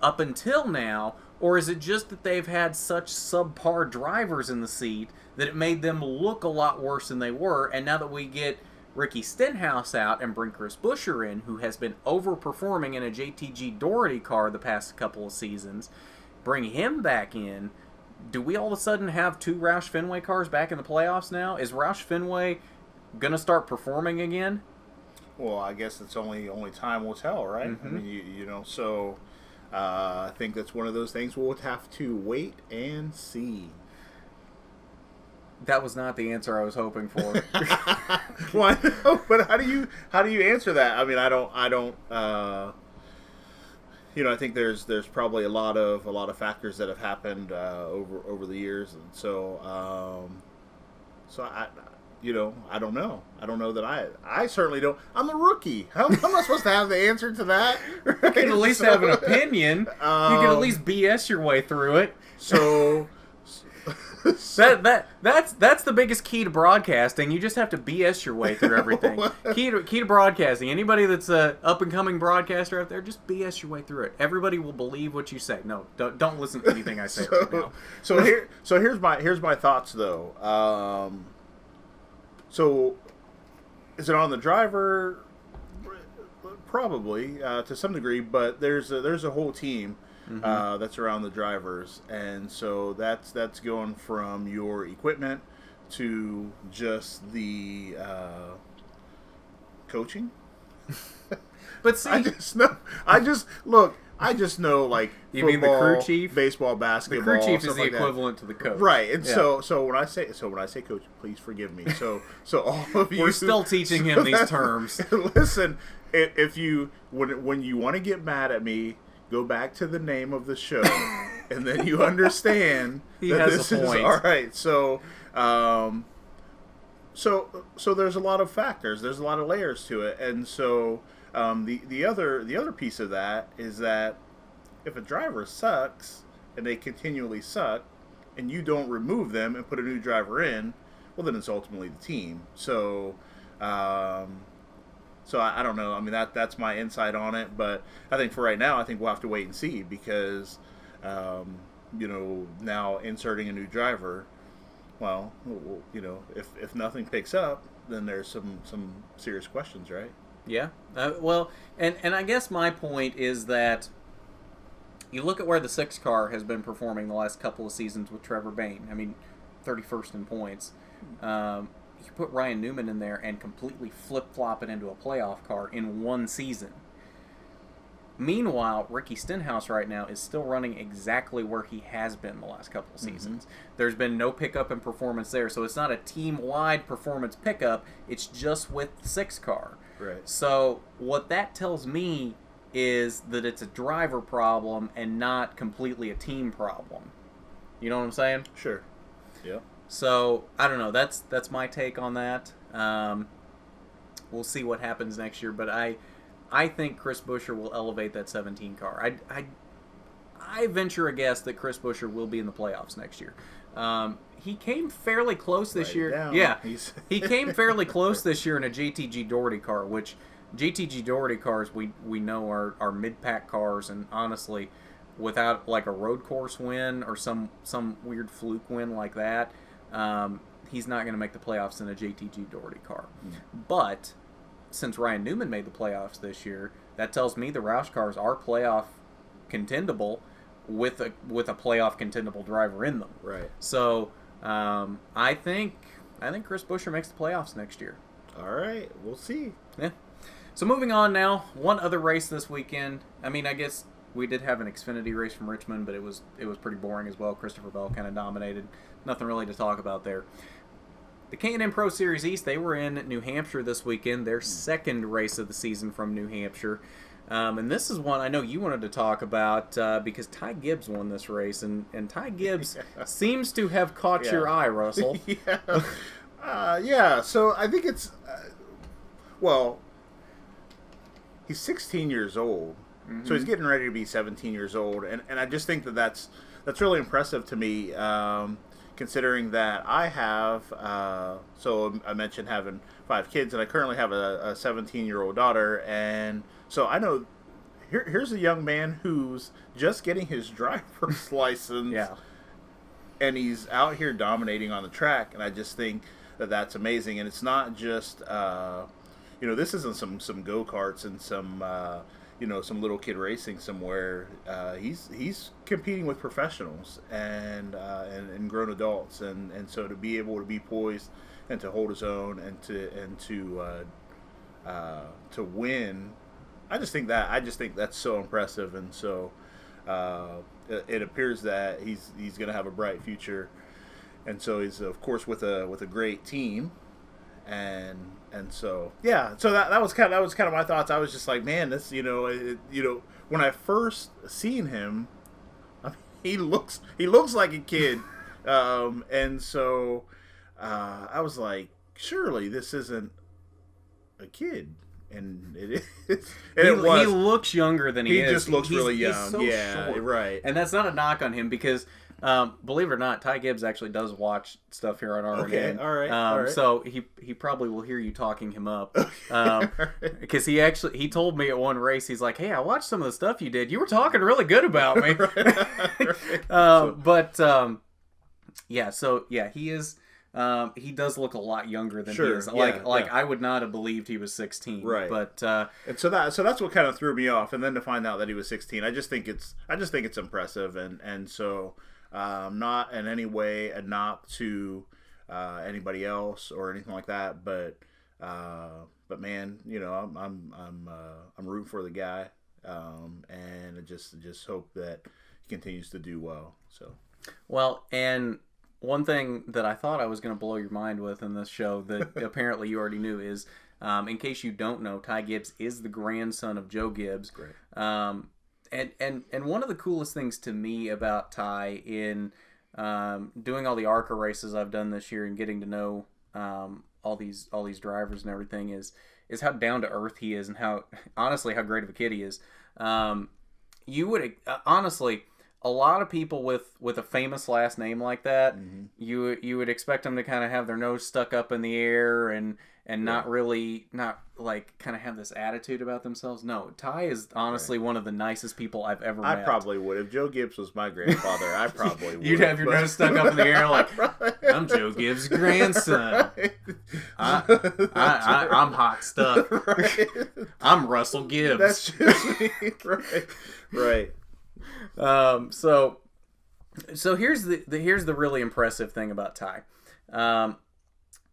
up until now, or is it just that they've had such subpar drivers in the seat that it made them look a lot worse than they were, and now that we get Ricky Stenhouse out and bring Chris Buescher in, who has been overperforming in a JTG Doherty car the past couple of seasons, bring him back in, do we all of a sudden have 2 Roush Fenway cars back in the playoffs now? Is Roush Fenway going to start performing again? Well, I guess it's only time will tell, right? Mm-hmm. I mean, you know, so I think that's one of those things we'll have to wait and see. That was not the answer I was hoping for. Well, I know, but how do you answer that? I mean, I don't. You know, I think there's probably a lot of factors that have happened over the years, and so I. You know, I don't know. I don't know that I certainly don't. I'm a rookie. How am I supposed to have the answer to that? You can at least have an opinion. You can at least BS your way through it. So that's the biggest key to broadcasting. You just have to BS your way through everything. Key to broadcasting. Anybody that's a up and coming broadcaster out there, just BS your way through it. Everybody will believe what you say. No, don't listen to anything I say right now. So here's my thoughts though. So, is it on the driver? Probably to some degree, but there's a whole team that's around the drivers, and so that's going from your equipment to just the coaching. But see, I just know like you mean the crew chief, baseball, basketball. The crew chief is the like equivalent to the coach, right? And so when I say coach, please forgive me. So all of you, we're still teaching him these terms. Listen, if you when you want to get mad at me, go back to the name of the show, and then you understand that this is all right. So so there's a lot of factors. There's a lot of layers to it, and so. The other piece of that is that if a driver sucks and they continually suck, and you don't remove them and put a new driver in, well then it's ultimately the team. So I don't know. I mean that's my insight on it, but I think for right now I think we'll have to wait and see because you know now inserting a new driver, well you know if nothing picks up then there's some serious questions, right? Yeah. Well, and I guess my point is that you look at where the 6 car has been performing the last couple of seasons with Trevor Bayne. I mean, 31st in points. You put Ryan Newman in there and completely flip-flop it into a playoff car in one season. Meanwhile, Ricky Stenhouse right now is still running exactly where he has been the last couple of seasons. There's been no pickup in performance there, so it's not a team-wide performance pickup. It's just with the 6 car. Right. So what that tells me is that it's a driver problem and not completely a team problem. You know what I'm saying? Sure. Yeah. So I don't know. That's my take on that. We'll see what happens next year, but I think Chris Buescher will elevate that 17 car. I venture a guess that Chris Buescher will be in the playoffs next year. He came fairly close this year. Yeah, he came fairly close this year in a JTG Doherty car, which JTG Doherty cars we know are mid-pack cars, and honestly, without like a road course win or some weird fluke win like that, he's not going to make the playoffs in a JTG Doherty car. But since Ryan Newman made the playoffs this year, that tells me the Roush cars are playoff contendable with a playoff contendable driver in them. Right. So I think Chris Buescher makes the playoffs next year. All right, we'll see. Yeah. So moving on now, one other race this weekend. I mean, I guess we did have an Xfinity race from Richmond, but it was pretty boring as well. Christopher Bell kind of dominated. Nothing really to talk about there. The K&N Pro Series East, they were in New Hampshire this weekend, their second race of the season from New Hampshire. And this is one I know you wanted to talk about because Ty Gibbs won this race, and Ty Gibbs seems to have caught your eye, Russell. Yeah, so I think it's, well, he's 16 years old, so he's getting ready to be 17 years old, and I just think that's really impressive to me, considering that I have, so I mentioned having 5 kids, and I currently have a 17-year-old daughter, and so I know here's a young man who's just getting his driver's license, and he's out here dominating on the track, and I just think that's amazing. And it's not just, this isn't some go-karts and some, some little kid racing somewhere. He's competing with professionals and grown adults, and so to be able to be poised and to hold his own and to win, I just think that's so impressive, and so it appears that he's going to have a bright future, and so he's of course with a great team. And so that was kind of my thoughts. I was just like, man, this when I first seen him, I mean, he looks like a kid, and so I was like, surely this isn't a kid, and it is. And it was. He looks younger than he is. He just looks really young. He's so short. Right. And that's not a knock on him because. Believe it or not, Ty Gibbs actually does watch stuff here on RNN. Okay, all right. So he probably will hear you talking him up. Because he told me at one race, he's like, hey, I watched some of the stuff you did. You were talking really good about me. He is. He does look a lot younger than he is. I would not have believed he was 16. Right. But and so that's what kind of threw me off. And then to find out that he was 16, I just think it's impressive. And so. Not in any way a knock to anybody else or anything like that, but man, I'm rooting for the guy, and I just hope that he continues to do well. So, well, and one thing that I thought I was going to blow your mind with in this show that apparently you already knew is, in case you don't know, Ty Gibbs is the grandson of Joe Gibbs. Great. And one of the coolest things to me about Ty in doing all the ARCA races I've done this year and getting to know all these drivers and everything is how down to earth he is and how great of a kid he is. You would honestly, a lot of people with a famous last name like that, mm-hmm. you would expect them to kind of have their nose stuck up in the air and not kind of have this attitude about themselves. No, Ty is honestly one of the nicest people I've ever met. I probably would. If Joe Gibbs was my grandfather, I probably would. You'd have your nose stuck up in the air like, I'm Joe Gibbs' grandson. I'm hot stuff. Right. I'm Russell Gibbs. That's just me. Right. So here's the really impressive thing about Ty.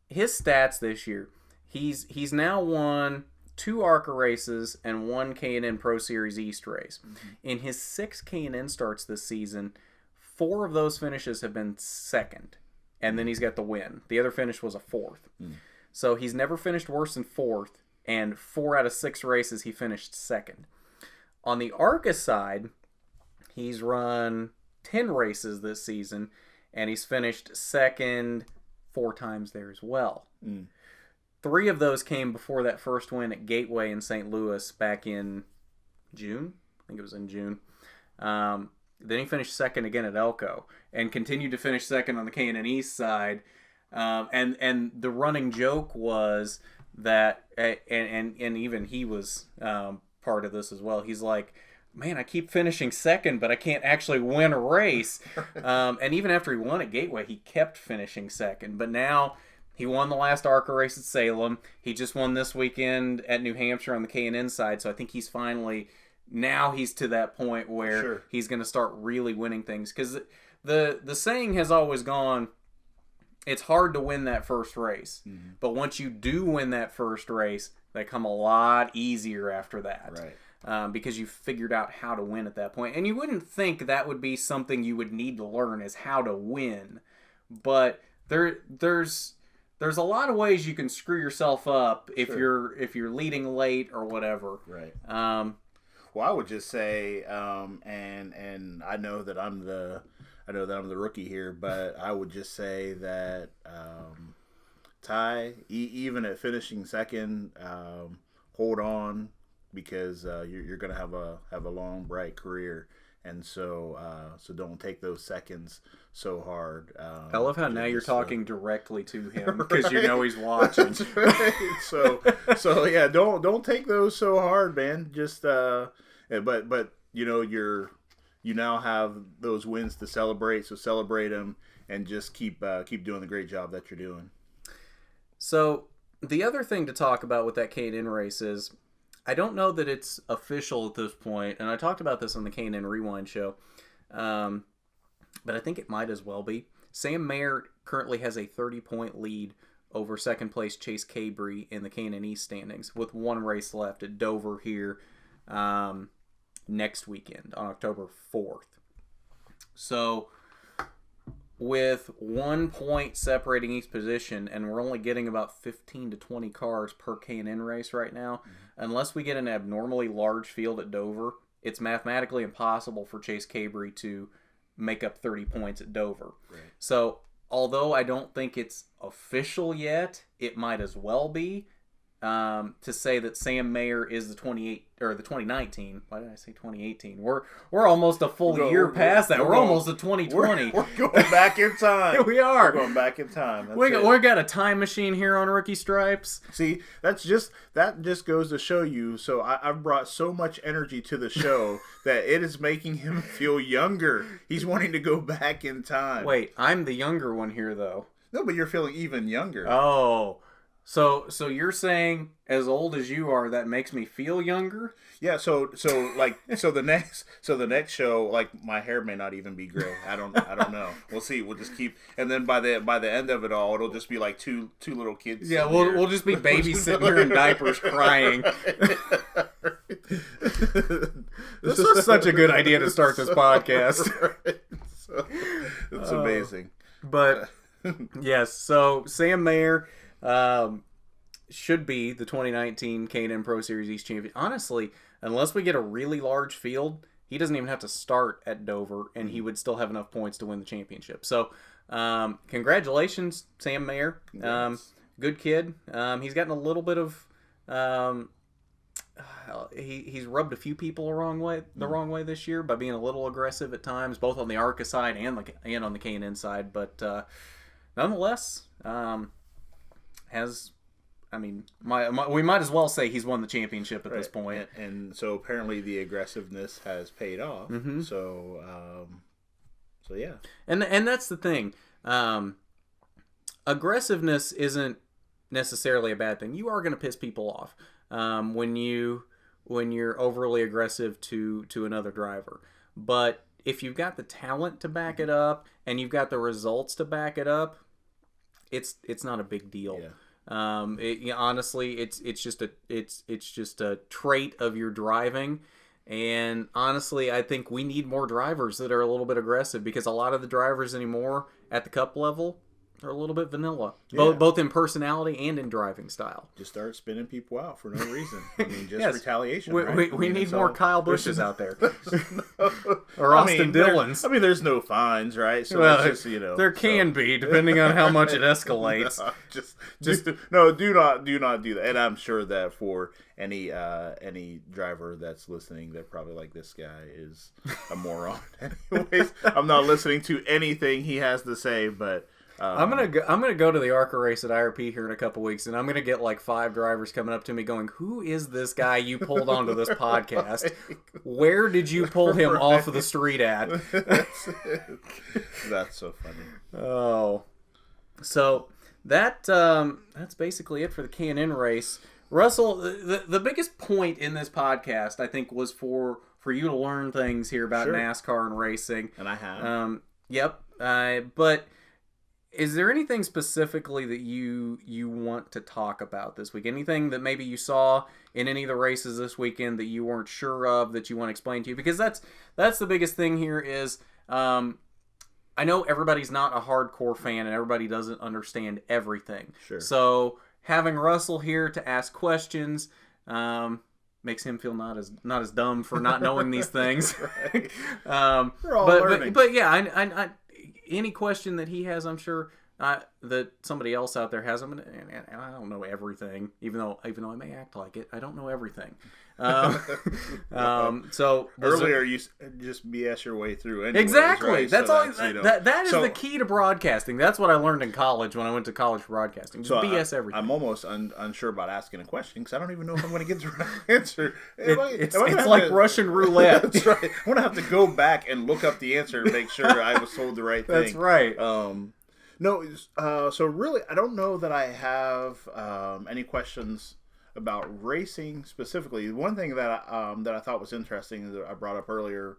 His stats this year. He's now won 2 ARCA races and 1 K&N Pro Series East race. Mm-hmm. In his 6 K&N starts this season, 4 of those finishes have been second, and then he's got the win. The other finish was a 4th. Mm. So he's never finished worse than 4th, and 4 out of 6 races he finished second. On the ARCA side, he's run 10 races this season, and he's finished second 4 times there as well. Mm. 3 of those came before that first win at Gateway in St. Louis back in June. I think it was in June. Then he finished second again at Elko and continued to finish second on the K&N East side. And the running joke was that, and even he was part of this as well. He's like, man, I keep finishing second, but I can't actually win a race. And even after he won at Gateway, he kept finishing second. But now he won the last ARCA race at Salem. He just won this weekend at New Hampshire on the K&N side. So I think he's to that point where he's going to start really winning things. Because the saying has always gone, it's hard to win that first race. Mm-hmm. But once you do win that first race, they come a lot easier after that. Right. Because you figured out how to win at that point. And you wouldn't think that would be something you would need to learn is how to win. But there's a lot of ways you can screw yourself up if you're leading late or whatever. Right. Well, I would just say, and I know that I'm the rookie here, but I would just say that Ty, even at finishing second, hold on. Because you're going to have a long, bright career, and so don't take those seconds so hard. I love how now you're talking directly to him because you know he's watching. That's right. So yeah, don't take those so hard, man. Just but you now have those wins to celebrate, so celebrate them and just keep doing the great job that you're doing. So the other thing to talk about with that K&N race is, I don't know that it's official at this point, and I talked about this on the K&N Rewind show, but I think it might as well be. Sam Mayer currently has a 30-point lead over second place Chase Cabry in the K&N East standings with one race left at Dover here next weekend on October 4th. So with 1 point separating each position, and we're only getting about 15 to 20 cars per K&N race right now, unless we get an abnormally large field at Dover, it's mathematically impossible for Chase Cabry to make up 30 points at Dover. Right. So although I don't think it's official yet, it might as well be to say that Sam Mayer is the 2019. Why did I say 2018? We're almost a full year past that. We're almost to 2020. We're going back in time. We are. We're going back in time. We got a time machine here on Rookie Stripes. See, that just goes to show you. So I've brought so much energy to the show that it is making him feel younger. He's wanting to go back in time. Wait, I'm the younger one here, though. No, but you're feeling even younger. Oh. So you're saying as old as you are, that makes me feel younger? Yeah, so the next show, like, my hair may not even be gray. I don't know. We'll see. We'll just keep, and then by the end of it all, it'll just be like two little kids. Yeah, we'll just be babies sitting here in diapers crying. This is such a good idea to start this podcast. Right. So, it's amazing. But yes, so Sam Mayer should be the 2019 K&N Pro Series East champion. Honestly, unless we get a really large field, he doesn't even have to start at Dover, and he would still have enough points to win the championship. So, congratulations, Sam Mayer. Good kid. He's gotten a little bit of he's rubbed a few people the wrong way this year by being a little aggressive at times, both on the ARCA side and on the K&N side. But nonetheless, we might as well say he's won the championship at this point. And so apparently the aggressiveness has paid off. Mm-hmm. So yeah. And that's the thing. Aggressiveness isn't necessarily a bad thing. You are going to piss people off when you're overly aggressive to another driver. But if you've got the talent to back it up and you've got the results to back it up, it's not a big deal. Yeah. Honestly, it's just a trait of your driving. And honestly, I think we need more drivers that are a little bit aggressive, because a lot of the drivers anymore at the cup level are a little bit vanilla, both in personality and in driving style. Just start spinning people out for no reason. I mean, just yes. retaliation. We need more Kyle Buesches out there, or Austin Dillons. There's no fines, right? So it's just, there can be, depending on how much it escalates. No, do not do that. And I'm sure that for any driver that's listening, they're probably like, this guy is a moron. Anyways, I'm not listening to anything he has to say, but. I'm gonna go to the ARCA race at IRP here in a couple weeks, and I'm gonna get like 5 drivers coming up to me going, "Who is this guy you pulled onto this podcast? Where did you pull him off of the street at?" That's so funny. Oh, so that's basically it for the K&N race. Russell, the biggest point in this podcast, I think, was for you to learn things here about NASCAR and racing, and I have. Yep, but. Is there anything specifically that you want to talk about this week? Anything that maybe you saw in any of the races this weekend that you weren't sure of that you want to explain to you? Because that's the biggest thing here is I know everybody's not a hardcore fan and everybody doesn't understand everything. Sure. So having Russell here to ask questions makes him feel not as dumb for not knowing these things. Right. We're all learning. But yeah, I any question that he has, I'm sure that somebody else out there has. And I don't know everything, even though I may act like it. I don't know everything. So earlier you just BS your way through. Anyways, exactly. Right? That's all. That is the key to broadcasting. That's what I learned in college when I went to college for broadcasting. Just BS everything. I'm almost unsure about asking a question because I don't even know if I'm going to get the right answer. It's like Russian roulette. That's right. I'm going to have to go back and look up the answer and make sure I was told the right thing. That's right. No, so really, I don't know that I have any questions racing specifically, one thing that I thought was interesting that I brought up earlier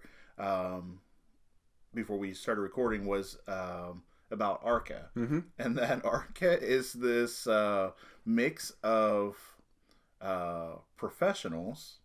before we started recording was about ARCA, and that ARCA is this mix of professionals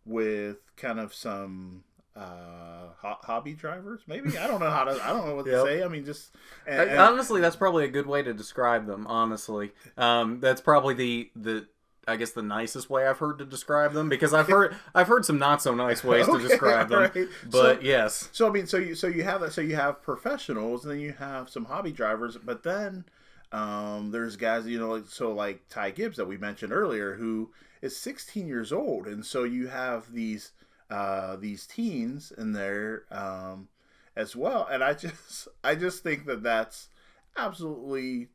with kind of some hobby drivers, maybe. I don't know what to say. I mean, just honestly, that's probably a good way to describe them. Honestly, that's probably the I guess the nicest way I've heard to describe them, because I've heard some not so nice ways to describe them. Right. But yes. So I mean, so you have that. So you have professionals, and then you have some hobby drivers, but then there's guys, like Ty Gibbs that we mentioned earlier, who is 16 years old, and so you have these teens in there as well, and I just think that's absolutely,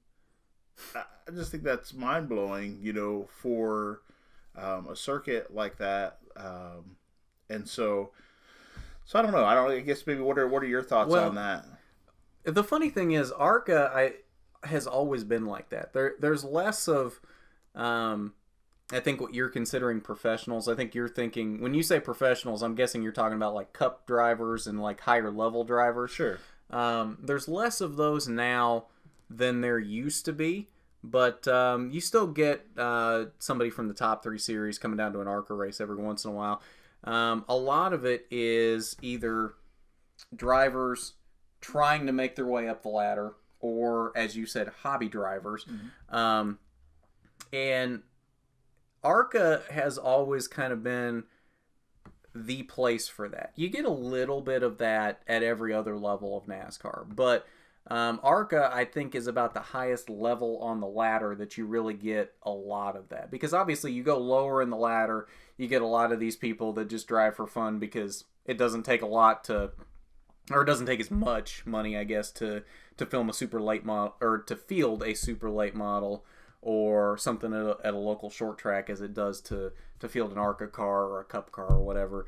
I just think that's mind blowing, for a circuit like that, and so I don't know. I guess maybe what are your thoughts on that? The funny thing is, ARCA has always been like that. There's less of I think what you're considering professionals. I think you're thinking, when you say professionals, I'm guessing you're talking about like cup drivers and like higher level drivers. Sure. There's less of those now than there used to be, but you still get somebody from the top 3 series coming down to an ARCA race every once in a while. A lot of it is either drivers trying to make their way up the ladder, or, as you said, hobby drivers. And ARCA has always kind of been the place for that. You get a little bit of that at every other level of NASCAR, but ARCA, I think, is about the highest level on the ladder that you really get a lot of that. Because obviously you go lower in the ladder, you get a lot of these people that just drive for fun, because it doesn't take a lot to, or it doesn't take as much money, I guess, to film a super late model, or to field a super late model, or something at a local short track, as it does to field an ARCA car or a cup car or whatever.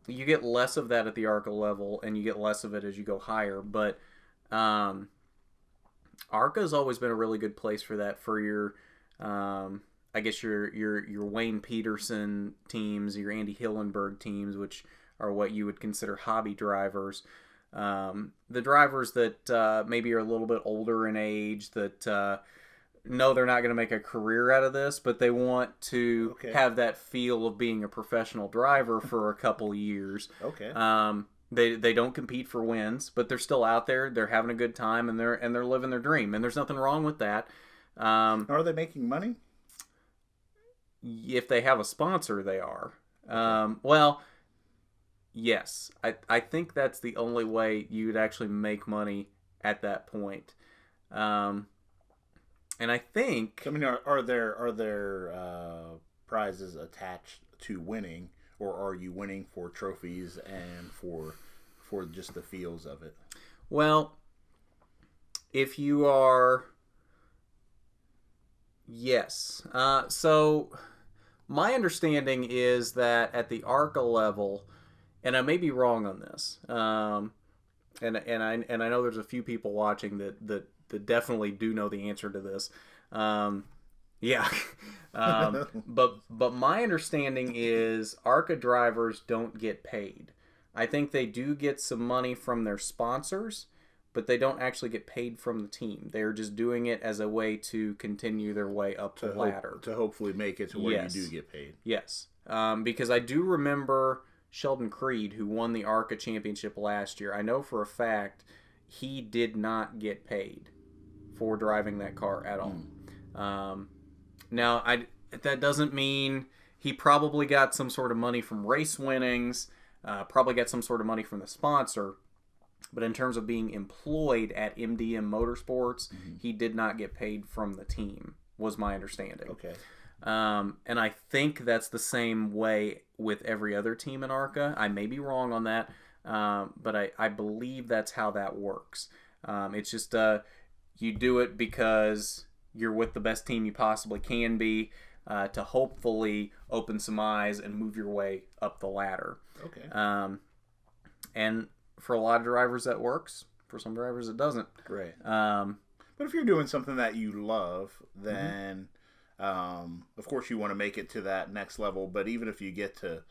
You get less of that at the ARCA level, and you get less of it as you go higher. But ARCA has always been a really good place for that, for your, I guess your Wayne Peterson teams, your Andy Hillenberg teams, which are what you would consider hobby drivers. The drivers that maybe are a little bit older in age, that know they're not going to make a career out of this, but they want to have that feel of being a professional driver for a couple years. They don't compete for wins, but they're still out there. They're having a good time, and they're living their dream, and there's nothing wrong with that. Are they making money? If they have a sponsor, they are. Well, yes, I think that's the only way you'd actually make money at that point. And I think, I mean, are there prizes attached to winning, or are you winning for trophies and for just the feels of it? Well, if you are, yes. So my understanding is that at the ARCA level, and I may be wrong on this, and I know there's a few people watching that definitely do know the answer to this. But my understanding is ARCA drivers don't get paid. I think they do get some money from their sponsors, but they don't actually get paid from the team. They're just doing it as a way to continue their way up the ladder. To hopefully make it to where you do get paid. Yes. Because I do remember Sheldon Creed, who won the ARCA championship last year. I know for a fact he did not get paid for driving that car at all. Now, that doesn't mean he probably got some sort of money from race winnings, probably got some sort of money from the sponsor, but in terms of being employed at MDM Motorsports, he did not get paid from the team, was my understanding. Okay. And I think that's the same way with every other team in ARCA. I may be wrong on that, but I believe that's how that works. It's just you do it because you're with the best team you possibly can be, to hopefully open some eyes and move your way up the ladder. Okay. And for a lot of drivers that works. For some drivers it doesn't. Great. But if you're doing something that you love, then of course you want to make it to that next level. But even if you get to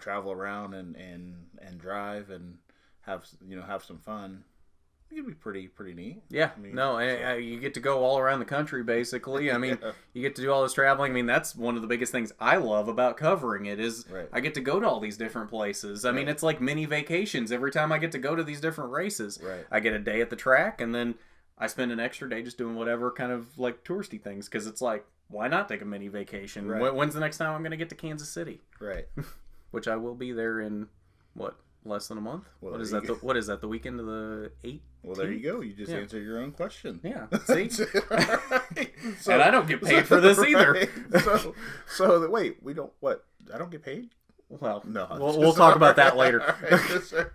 travel around and drive and have some fun, it can be pretty neat. Yeah, I mean, you get to go all around the country, basically. I mean, Yeah. you get to do all this traveling. I mean, that's one of the biggest things I love about covering it is Right. I get to go to all these different places. I mean, Right. it's like mini vacations every time I get to go to these different races. Right. I get a day at the track, and then I spend an extra day just doing whatever kind of like touristy things, because it's like, why not take a mini vacation? Right. When's the next time I'm going to get to Kansas City? Right. Which I will be there in, less than a month? Well, What is there that? you go. What is that? The weekend of the 8th? Well, there you go. You just Yeah. answered your own question. Yeah. See? Right. And I don't get paid for this either. Right. Wait, we don't. What? I don't get paid? Well, No. we'll talk about that later. Right.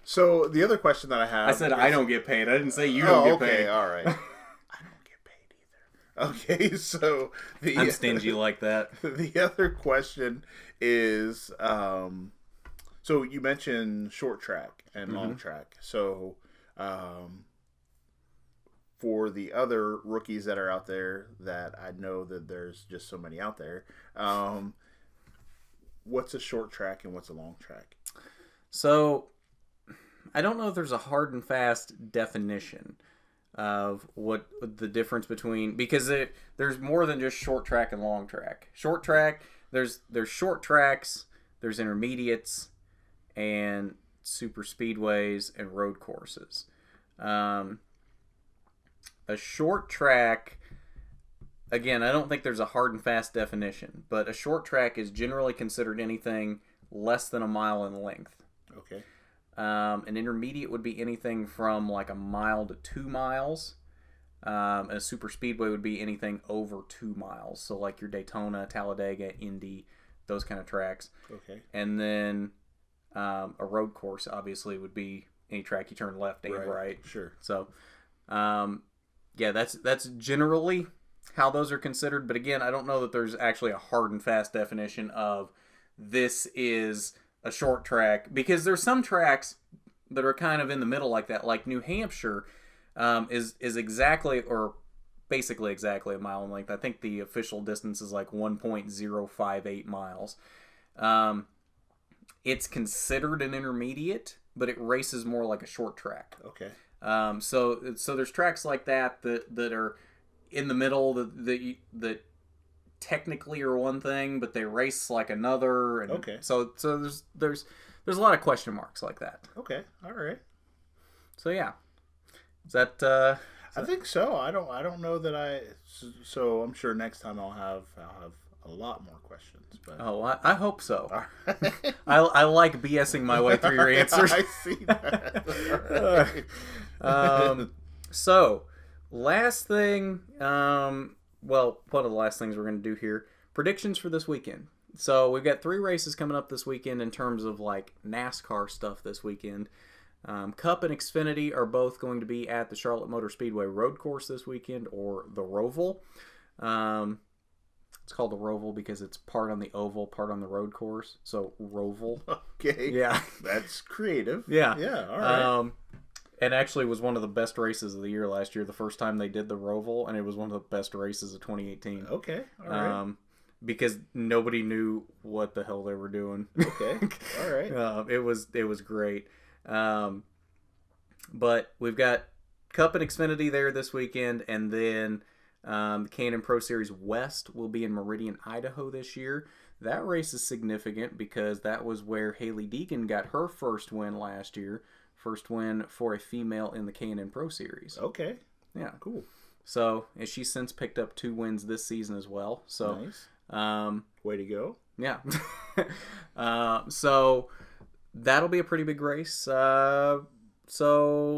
So the other question that I have. I said I don't get paid. I didn't say you don't get okay, paid. all right. I don't get paid either. Okay, so I'm stingy like that. the other question is, so you mentioned short track and long track. So, for the other rookies that are out there, that I know that there's just so many out there, what's a short track and what's a long track? So, I don't know if there's a hard and fast definition of what the difference between, because there's more than just short track and long track. Short track, there's short tracks, there's intermediates, and super speedways and road courses. A short track, again, I don't think there's a hard and fast definition, but a short track is generally considered anything less than a mile in length. Okay. An intermediate would be anything from like a mile to 2 miles. And a super speedway would be anything over 2 miles. So like your Daytona, Talladega, Indy, those kind of tracks. Okay. And then a road course obviously would be any track you turn left and right. Sure. So, yeah, that's generally how those are considered. But again, I don't know that there's actually a hard and fast definition of this is a short track, because there's some tracks that are kind of in the middle like that. Like New Hampshire is exactly, or basically exactly, a mile in length. I think the official distance is like 1.058 miles. It's considered an intermediate, but it races more like a short track. Okay. So there's tracks like that are in the middle that technically are one thing, but they race like another. And okay. So there's a lot of question marks like that. Okay. All right. So yeah, is that? I think so. I don't know that So I'm sure next time I'll have a lot more questions. But I hope so. I like BSing my way through your answers. I see that. So last thing. Well, one of the last things we're going to do here, predictions for this weekend. So we've got 3 races coming up this weekend in terms of like NASCAR stuff this weekend. Cup and Xfinity are both going to be at the Charlotte Motor Speedway road course this weekend, or the Roval. It's called the Roval because it's part on the oval, part on the road course. So Roval. Okay. Yeah. That's creative. Yeah. Yeah. All right. And actually was one of the best races of the year last year, the first time they did the Roval, and it was one of the best races of 2018. Okay. All right. Because nobody knew what the hell they were doing. Okay. All right. It was great. But we've got Cup and Xfinity there this weekend, and then the K&N Pro Series West will be in Meridian, Idaho this year. That race is significant because that was where Haley Deegan got her first win last year. First win for a female in the K&N Pro Series. Okay. Yeah. Cool. So, and she's since picked up 2 wins this season as well. So, nice. Way to go. Yeah. So that'll be a pretty big race. So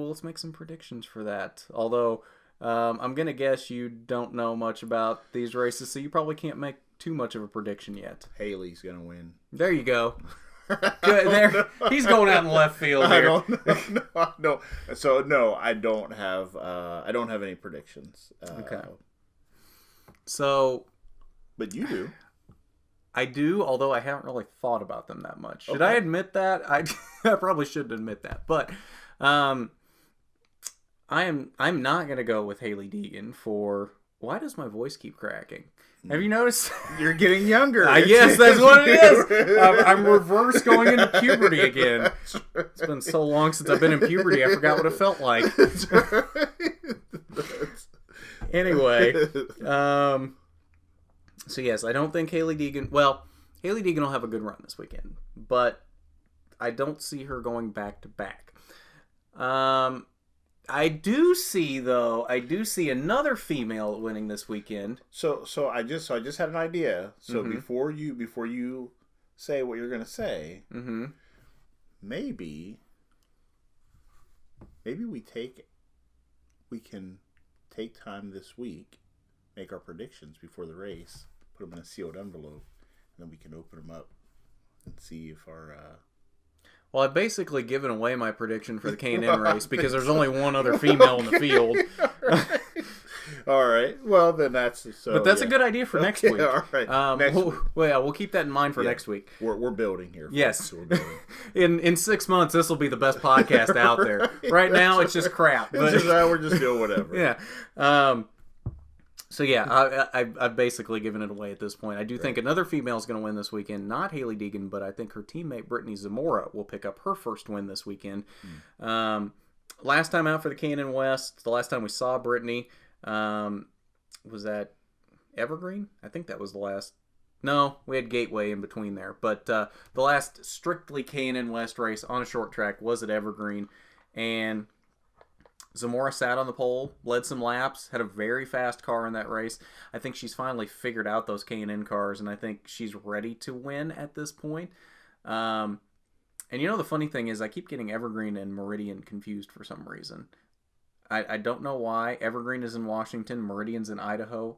let's make some predictions for that. Although I'm going to guess you don't know much about these races, so you probably can't make too much of a prediction yet. Haley's going to win. There you go. Good. There, he's going out in left field here. No. So no, I don't have any predictions. Okay. So, but you do. I do, although I haven't really thought about them that much. Should I admit that? I probably shouldn't admit that. But I'm not gonna go with Haley Deegan for. Why does my voice keep cracking? Have you noticed? You're getting younger. Yes, that's what it is. I'm reverse going into puberty again. It's been so long since I've been in puberty, I forgot what it felt like. Anyway, so yes, I don't think Haley Deegan... Well, Haley Deegan will have a good run this weekend, but I don't see her going back-to-back. I do see another female winning this weekend. So I just had an idea. So before you say what you're gonna say, maybe we can take time this week, make our predictions before the race, put them in a sealed envelope, and then we can open them up and see if our Well, I've basically given away my prediction for the K&N race because there's only one other female in the field. All right. Well, then that's... But that's a good idea for next week. All right. We'll keep that in mind for next week. We're building here. Yes. We're building. In 6 months, this will be the best podcast out there. Right now, it's just crap. But... we're just doing whatever. Yeah. So yeah, I've basically given it away at this point. I do think another female is going to win this weekend. Not Haley Deegan, but I think her teammate Brittany Zamora will pick up her first win this weekend. Last time out for the K&N West, the last time we saw Brittany, was that Evergreen? I think that was the last. No, we had Gateway in between there. But the last strictly K&N West race on a short track was at Evergreen. And Zamora sat on the pole, led some laps, had a very fast car in that race. I think she's finally figured out those K&N cars, and I think she's ready to win at this point. And you know the funny thing is I keep getting Evergreen and Meridian confused for some reason. I don't know why. Evergreen is in Washington, Meridian's in Idaho.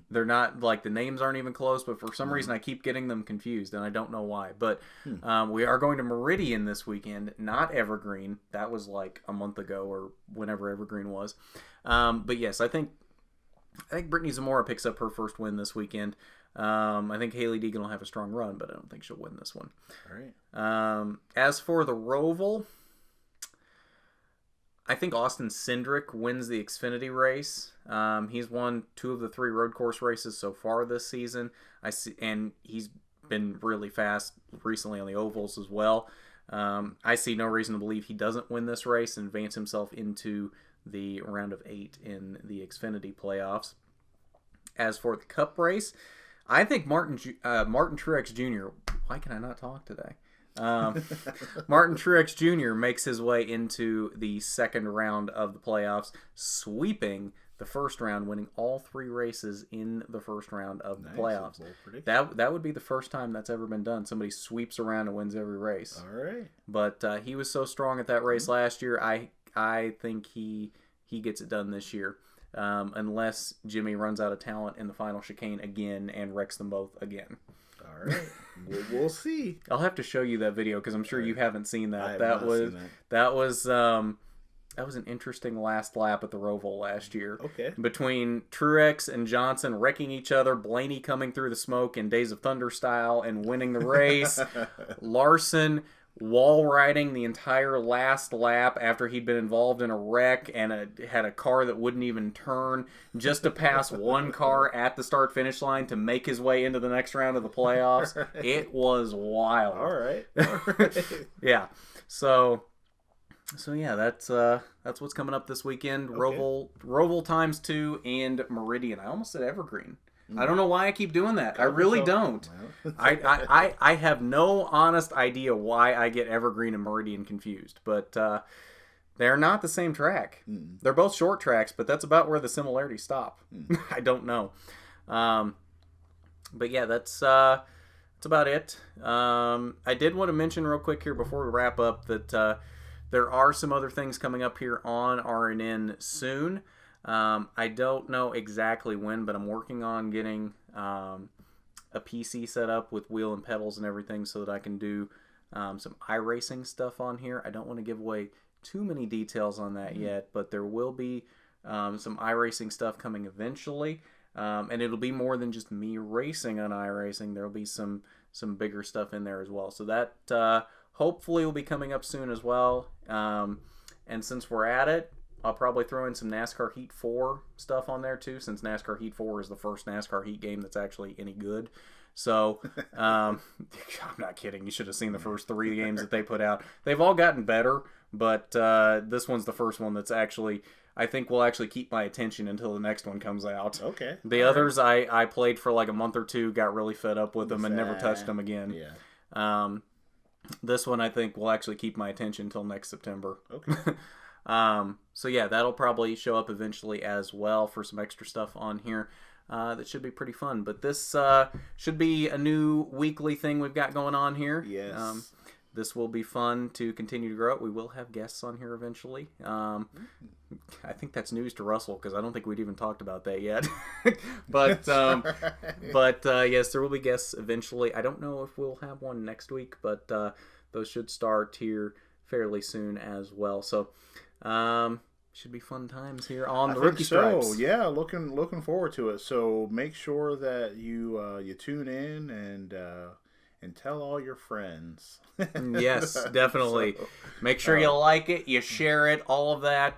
They're not, like, the names aren't even close, but for some reason I keep getting them confused, and I don't know why. But we are going to Meridian this weekend, not Evergreen. That was like a month ago or whenever Evergreen was. But yes, I think Brittany Zamora picks up her first win this weekend. I think Haley Deegan will have a strong run, but I don't think she'll win this one. All right. As for the Roval, I think Austin Cindric wins the Xfinity race. He's won 2 of the 3 road course races so far this season. And he's been really fast recently on the ovals as well. I see no reason to believe he doesn't win this race and advance himself into the round of 8 in the Xfinity playoffs. As for the Cup race, I think Martin Truex Jr. Why can I not talk today? Martin Truex Jr. makes his way into the second round of the playoffs, sweeping the first round, winning all 3 races in the first round of the playoffs. That would be the first time that's ever been done. Somebody sweeps around and wins every race. All right. But he was so strong at that race last year. I think he gets it done this year. Unless Jimmy runs out of talent in the final chicane again and wrecks them both again. All right, we'll see. I'll have to show you that video because I'm sure you haven't seen that. That was an interesting last lap at the Roval last year. Okay. Between Truex and Johnson wrecking each other, Blaney coming through the smoke in Days of Thunder style and winning the race, Larson wall riding the entire last lap after he'd been involved in a wreck and had a car that wouldn't even turn just to pass one car at the start-finish line to make his way into the next round of the playoffs. Right. It was wild. All right. Yeah. So yeah, that's what's coming up this weekend. Okay. Roval times 2 and Meridian. I almost said Evergreen. I don't know why I keep doing that. I really don't. I have no honest idea why I get Evergreen and Meridian confused. But they're not the same track. They're both short tracks, but that's about where the similarities stop. I don't know. But yeah, that's about it. I did want to mention real quick here before we wrap up that there are some other things coming up here on RNN soon. I don't know exactly when, but I'm working on getting a PC set up with wheel and pedals and everything so that I can do some iRacing stuff on here. I don't want to give away too many details on that yet, but there will be some iRacing stuff coming eventually, and it'll be more than just me racing on iRacing. There'll be some bigger stuff in there as well. So that hopefully will be coming up soon as well. And since we're at it, I'll probably throw in some NASCAR Heat 4 stuff on there too, since NASCAR Heat 4 is the first NASCAR Heat game that's actually any good. So, I'm not kidding. You should have seen the first 3 games that they put out. They've all gotten better, but this one's the first one that's actually, I think, will actually keep my attention until the next one comes out. Okay. The others I played for like a month or 2, got really fed up with them, and never touched them again. Yeah. This one I think will actually keep my attention until next September. Okay. So yeah, that'll probably show up eventually as well for some extra stuff on here. That should be pretty fun. But this should be a new weekly thing we've got going on here. Yes. This will be fun to continue to grow it. We will have guests on here eventually. I think that's news to Russell because I don't think we'd even talked about that yet. but yes, there will be guests eventually. I don't know if we'll have one next week, but those should start here fairly soon as well. So should be fun times here on the Rookie Stripes. So yeah, looking forward to it. So make sure that you tune in and tell all your friends. Yes, definitely. Make sure you like it, you share it, all of that.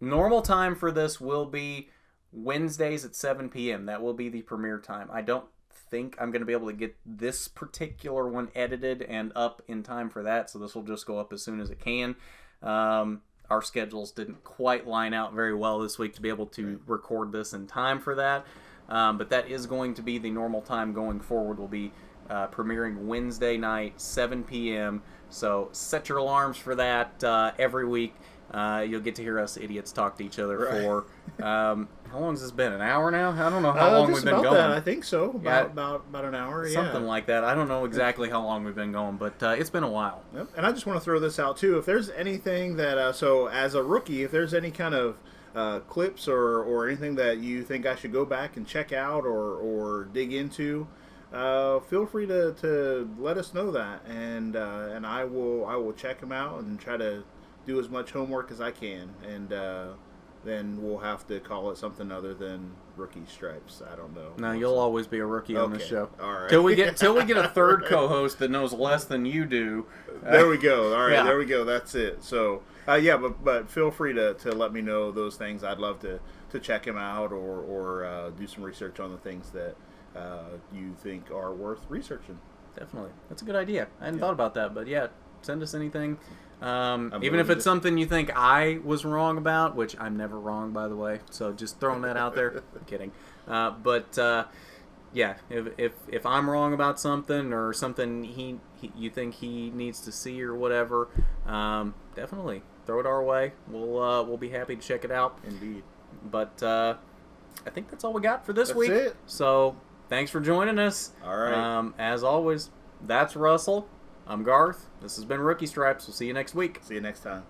Normal time for this will be Wednesdays at 7 p.m. That will be the premiere time. I don't think I'm going to be able to get this particular one edited and up in time for that, so this will just go up as soon as it can. Our schedules didn't quite line out very well this week to be able to record this in time for that, but that is going to be the normal time going forward. Will be premiering Wednesday night, 7 p.m. So set your alarms for that every week. You'll get to hear us idiots talk to each other for how long has this been? An hour now? I don't know how long we've been going. That, I think so. About an hour. Something like that. I don't know exactly how long we've been going, but it's been a while. Yep. And I just want to throw this out too. If there's anything that so as a rookie, if there's any kind of clips or anything that you think I should go back and check out or dig into, feel free to let us know that, and I will check them out and try to do as much homework as I can, and then we'll have to call it something other than Rookie Stripes. I don't know. No, you'll always be a rookie on this show. All right. Till we get a third co-host that knows less than you do. There we go. All right, yeah. There we go. That's it. So yeah, but feel free to let me know those things. I'd love to check them out or do some research on the things that you think are worth researching. Definitely. That's a good idea. I hadn't thought about that, but yeah, send us anything. Even if it's something you think I was wrong about, which I'm never wrong, by the way, so just throwing that out there. I'm kidding. Yeah, if I'm wrong about something or something you think he needs to see or whatever, definitely throw it our way. We'll be happy to check it out. Indeed. But I think that's all we got for this week. That's it. So thanks for joining us. All right. As always, that's Russell. I'm Garth. This has been Rookie Stripes. We'll see you next week. See you next time.